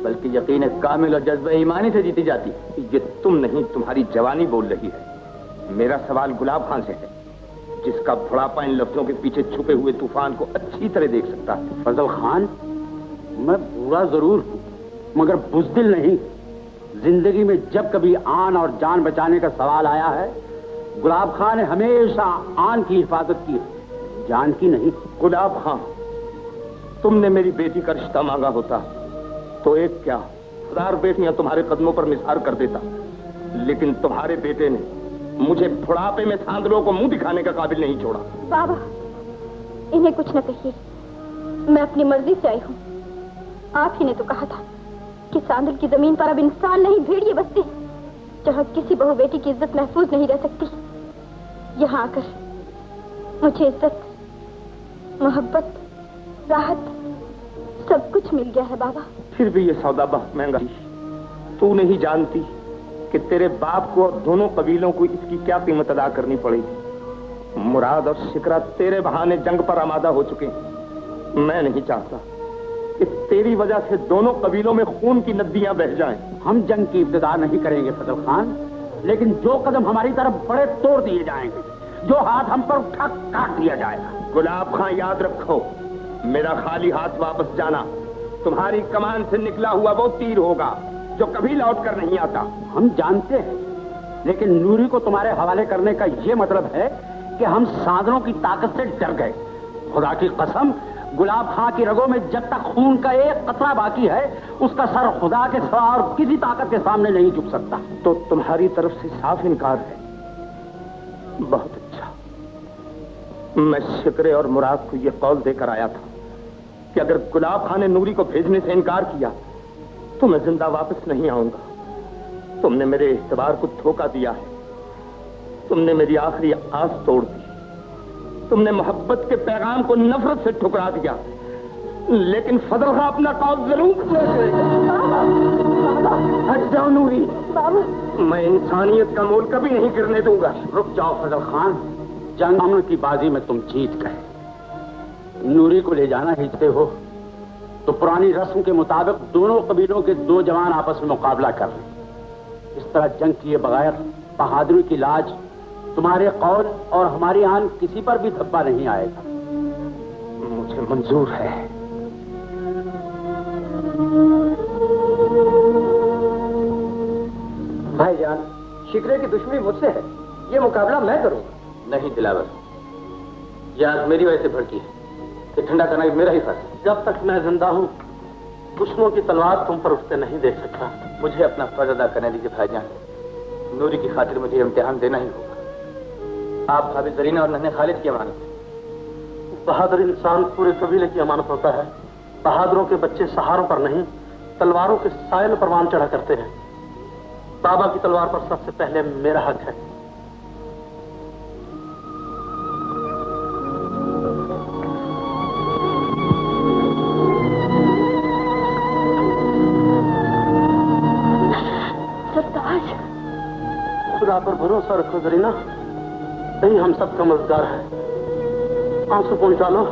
बल्कि यकीन कामिल और जज्बा ईमानी से जीती जाती है। ये तुम नहीं, तुम्हारी जवानी बोल रही है। मेरा सवाल गुलाब खां से है, जिसका बुढ़ापा इन लफ्जों के पीछे छुपे हुए तूफान को अच्छी तरह देख सकता है। फजल खान, मैं बूढ़ा जरूर हूं मगर बुज़दिल नहीं। जिंदगी में जब कभी आन और जान बचाने का सवाल आया है, गुलाब खां ने हमेशा आन की हिफाजत की, जान की नहीं। गुलाब खां, तुमने मेरी बेटी का रिश्ता मांगा होता तो एक क्या 1000 बेटियां तुम्हारे कदमों पर निसार कर देता, लेकिन तुम्हारे बेटे ने मुझे बुढ़ापे में सांदलों को मुंह दिखाने का काबिल नहीं छोड़ा। बाबा, इन्हें कुछ न कहिए, मैं अपनी मर्जी से आई हूँ। आप ही ने तो कहा था कि सांदल की जमीन पर अब इंसान नहीं भेड़िए बसते, जहाँ किसी बहू बेटी की इज्जत महफूज नहीं रह सकती। यहाँ आकर मुझे इज्जत, मोहब्बत, राहत सब कुछ मिल गया है बाबा। फिर भी ये सौदा बहुत महंगा। तू नहीं जानती कि तेरे बाप को और दोनों कबीलों को इसकी क्या कीमत अदा करनी पड़ेगी। मुराद और शिकरा तेरे बहाने जंग पर आमादा हो चुके हैं। मैं नहीं चाहता कि तेरी वजह से दोनों कबीलों में खून की नदियां बह जाएं। हम जंग की इब्तिदा नहीं करेंगे फजल खान, लेकिन जो कदम हमारी तरफ बड़े तोड़ दिए जाएंगे, जो हाथ हम पर उठा काट दिया जाएगा। गुलाब खां, याद रखो, मेरा खाली हाथ वापस जाना तुम्हारी कमान से निकला हुआ वो तीर होगा जो कभी लौट कर नहीं आता। हम जानते हैं, लेकिन नूरी को तुम्हारे हवाले करने का यह मतलब है कि हम सांदलों की ताकत से डर गए। खुदा की कसम, गुलाब खां की रगों में जब तक खून का एक कतरा बाकी है, उसका सर खुदा के सिवा और किसी ताकत के सामने नहीं झुक सकता। तो तुम्हारी तरफ से साफ इनकार है। बहुत अच्छा, मैं शिकरे और मुराद को यह कौल देकर आया था कि अगर गुलाब खां ने नूरी को भेजने से इनकार किया तो मैं जिंदा वापस नहीं आऊंगा। तुमने मेरे एतबार को धोखा दिया है, तुमने मेरी आखिरी आस तोड़ दी, तुमने मोहब्बत के पैगाम को नफरत से ठुकरा दिया। लेकिन फजल खां अपना कौल जरूर हट जाओ नूरी, मैं इंसानियत का मोल कभी नहीं गिरने दूंगा। रुक जाओ फजल खान, जंग की बाजी में तुम जीत गए। नूरी को ले जाना हिचते हो तो पुरानी रस्म के मुताबिक दोनों कबीलों के 2 जवान आपस में मुकाबला कर लें, इस तरह जंग किए बगैर बहादुरी की लाज तुम्हारे कौल और हमारी आन किसी पर भी धब्बा नहीं आएगा। मुझे मंजूर है। भाईजान, शिकरे की दुश्मनी मुझसे है, ये मुकाबला मैं करूंगा। नहीं दिलावर, यह आग मेरी वजह से भड़की है, कि ठंडा करना मेरा ही फर्ज है। जब तक मैं जिंदा हूँ दुश्मनों की तलवार तुम पर उठते नहीं देख सकता। मुझे अपना फर्ज अदा करने दीजिए भाईजान। नूरी की खातिर मुझे इम्तिहान देना ही होगा। आप भाभी जरीना और नन्हे खालिद की अमानत है। बहादुर इंसान पूरे कबीले की अमानत होता है। बहादुरों के बच्चे सहारों पर नहीं तलवारों के साये में परवान चढ़ा करते हैं। बाबा की तलवार पर सबसे पहले मेरा हक है। खुदा पर भरोसा रखो जरीना, यही हम सबका मददगार है। आंसू पहुंचा लो।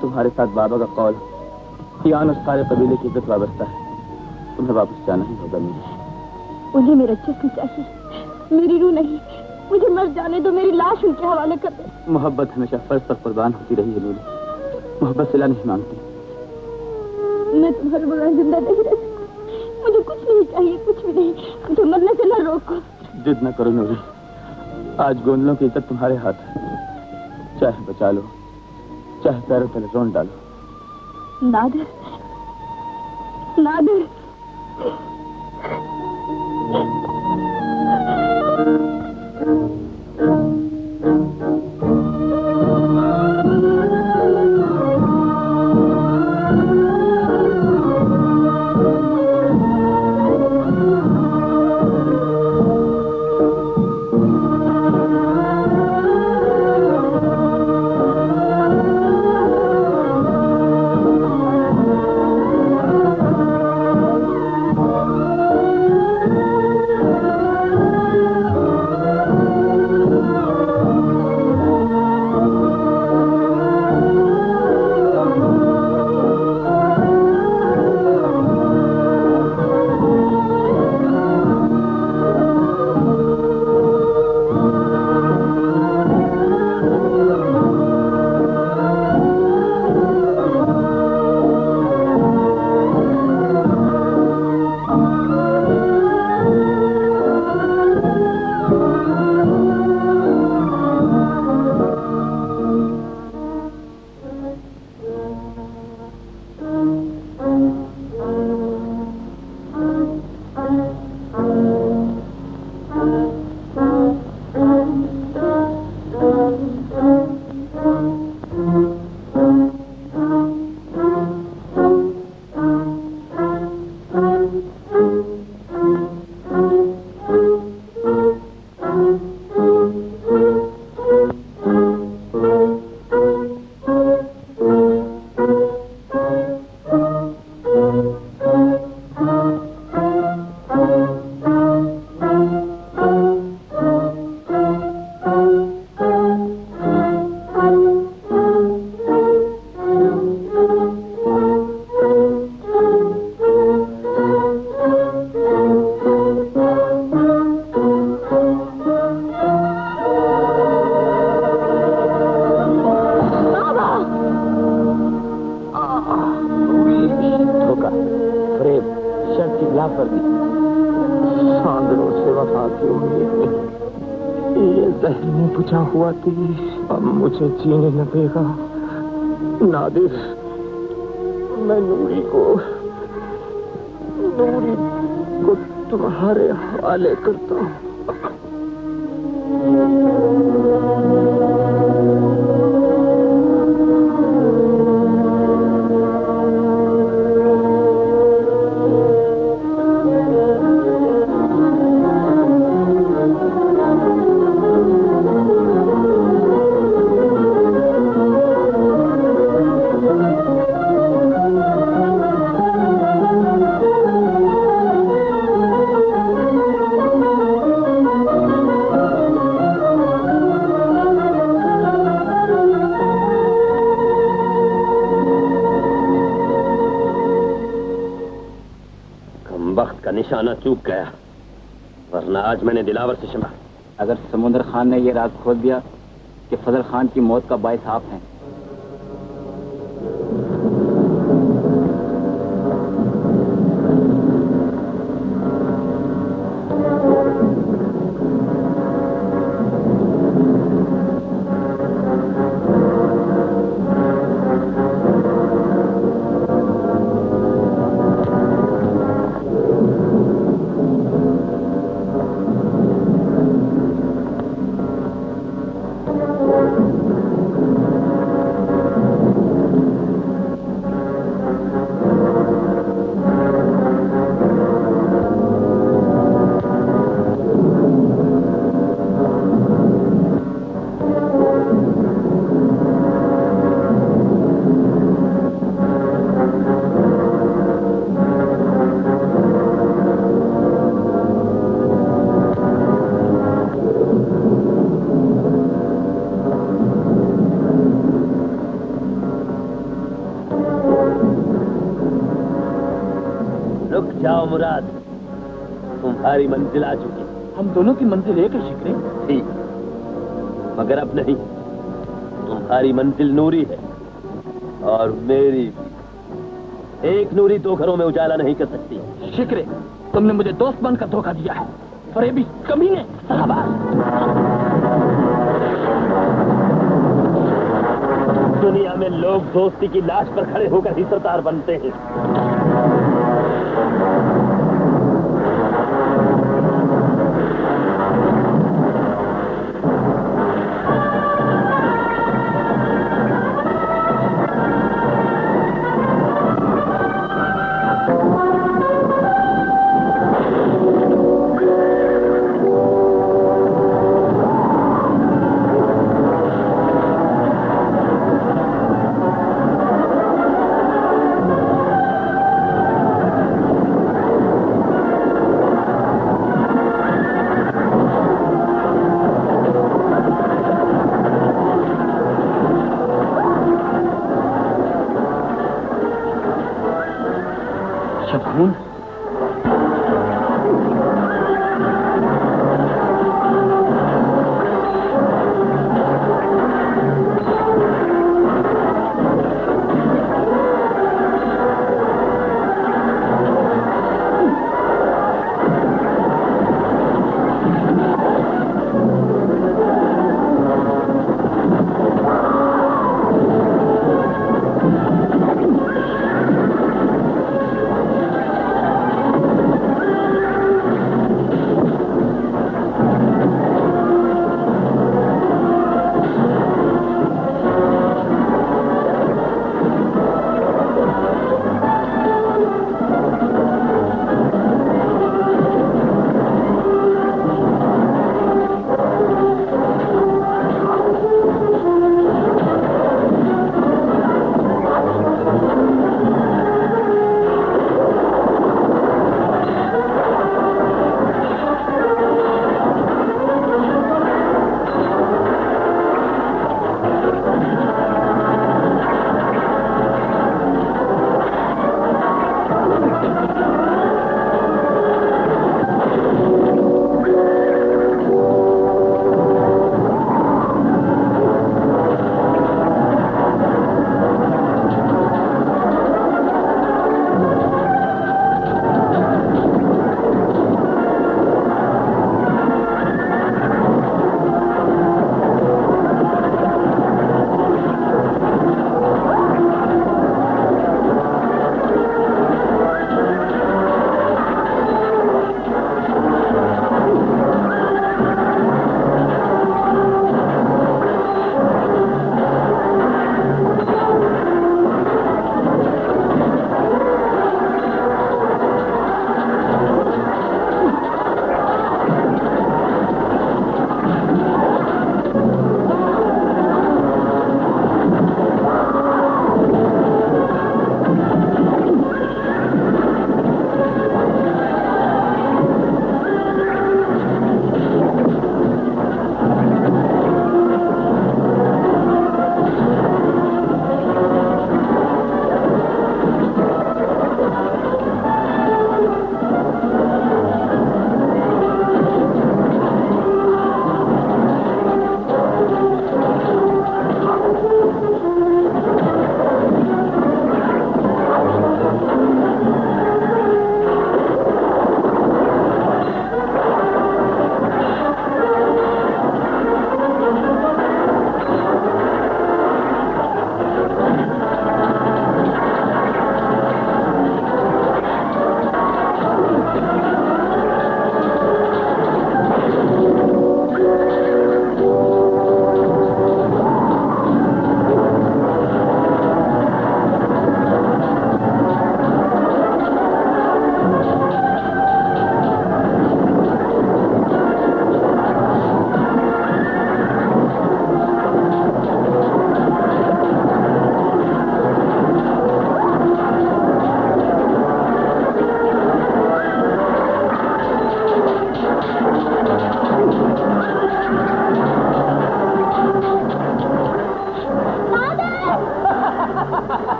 तुम्हारे साथ बाबा का कौल यान और सारे कबीले की इज्जत वाबस्ता है। तुम्हें वापस जाना ही होगा मीरी। उन्हें मेरा जिस्म चाहिए, मेरी रूह नहीं। मुझे मर जाने दो, मेरी लाश उनके हवाले कर दो। मोहब्बत हमेशा फर्ज पर कुर्बान होती रही है मीरी। मोहब्बत सिला नहीं मांगती। मैं तुम्हारे बगैर जिंदा नहीं रह सकती। मुझे कुछ नहीं चाहिए, कुछ भी नहीं। मुझे मरने से न रोको। जिद न करो नूरी, आज गोंदलों की इज्जत तुम्हारे हाथ है। चाहे बचा लो, चाहे पैरों तले रोन डालो। नादिर, नादिर, अब मुझे जीने न देगा। नादिर, मैं नूरी को तुम्हारे हवाले करता हूँ। निशाना चूक गया, वरना आज मैंने दिलावर से सुना। अगर समुंदर खान ने यह राज खोल दिया कि फजल खान की मौत का बाइस आप हैं, जाओ मुराद, तुम्हारी मंजिल आ चुकी। हम दोनों की मंजिल एक है शिकरे। ठीक, मगर अब नहीं। तुम्हारी मंजिल नूरी है और मेरी भी। एक नूरी दो घरों में उजाला नहीं कर सकती। शिकरे, तुमने मुझे दोस्त बनकर धोखा दिया है। फरेबी कमीने। दुनिया में लोग दोस्ती की लाश पर खड़े होकर ही सरदार बनते हैं। शतून,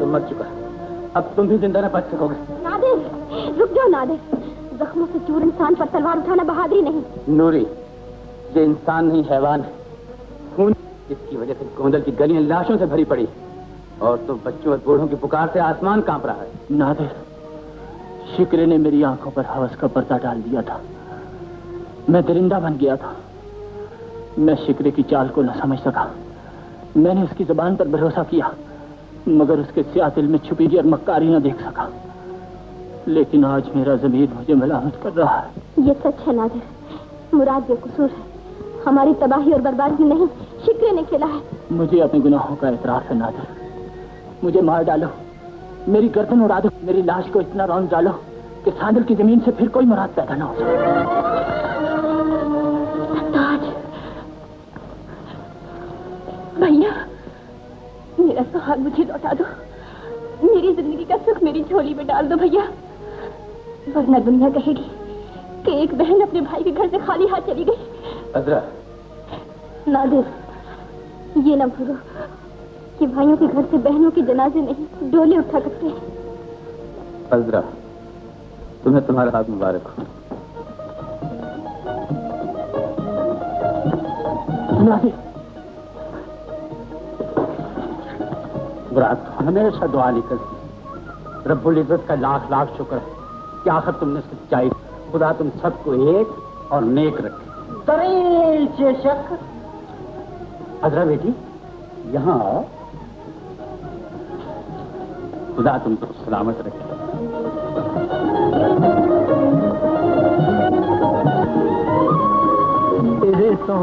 मर चुका है, अब तुम भी जिंदा न बच सकोगे। नादिर, रुक जाओ नादिर। जख्मों से चूर इंसान पर तलवार उठाना बहादुरी नहीं। नूरी, ये इंसान नहीं हैवान है। खून, इसकी वजह से गोंदल की गलियां लाशों से भरी पड़ी और तो बच्चों और बूढ़ों की पुकार से आसमान कांप रहा है। नादिर, शिकरे ने मेरी आंखों पर हवस का पर्दा डाल दिया था। मैं दरिंदा बन गया था। मैं शिकरे की चाल को न समझ सका। मैंने उसकी जुबान पर भरोसा किया, मगर उसके स्याह दिल में छुपी और मक्कारी न देख सका। लेकिन आज मेरा ज़मीर मुझे मलामत कर रहा है। ये सच है नादिर, मुराद बेकसूर है। हमारी तबाही और बर्बादी नहीं, शिकरे ने खेला है। मुझे अपने गुनाहों का एतराफ है नादिर। मुझे मार डालो, मेरी गर्दन उड़ा दो, मेरी लाश को इतना रौंद डालो कि सांदल की जमीन से फिर कोई मुराद पैदा न हो सके। भैया, मेरा सुहाग मुझे लौटा दो। मेरी जिंदगी का सुख मेरी झोली में डाल दो भैया, वरना दुनिया कहेगी कि एक बहन अपने भाई के घर से खाली हाथ चली गई। अजरा, नादिर, ये ना भूलो कि भाइयों के घर से बहनों के जनाजे नहीं, डोले उठा करते हैं। अजरा, तुम्हें तुम्हारा हाथ मुबारक हो। नादिर, मुराद हमेशा दुआ निकलती। रब्बुल इज्जत का लाख लाख शुक्र है कि आखिर तुमने सच्चाई। खुदा तुम सबको एक और नेक रखे। दरे शक। अजरा बेटी, यहाँ आओ। खुदा तुमको सलामत रखे। तेरे तो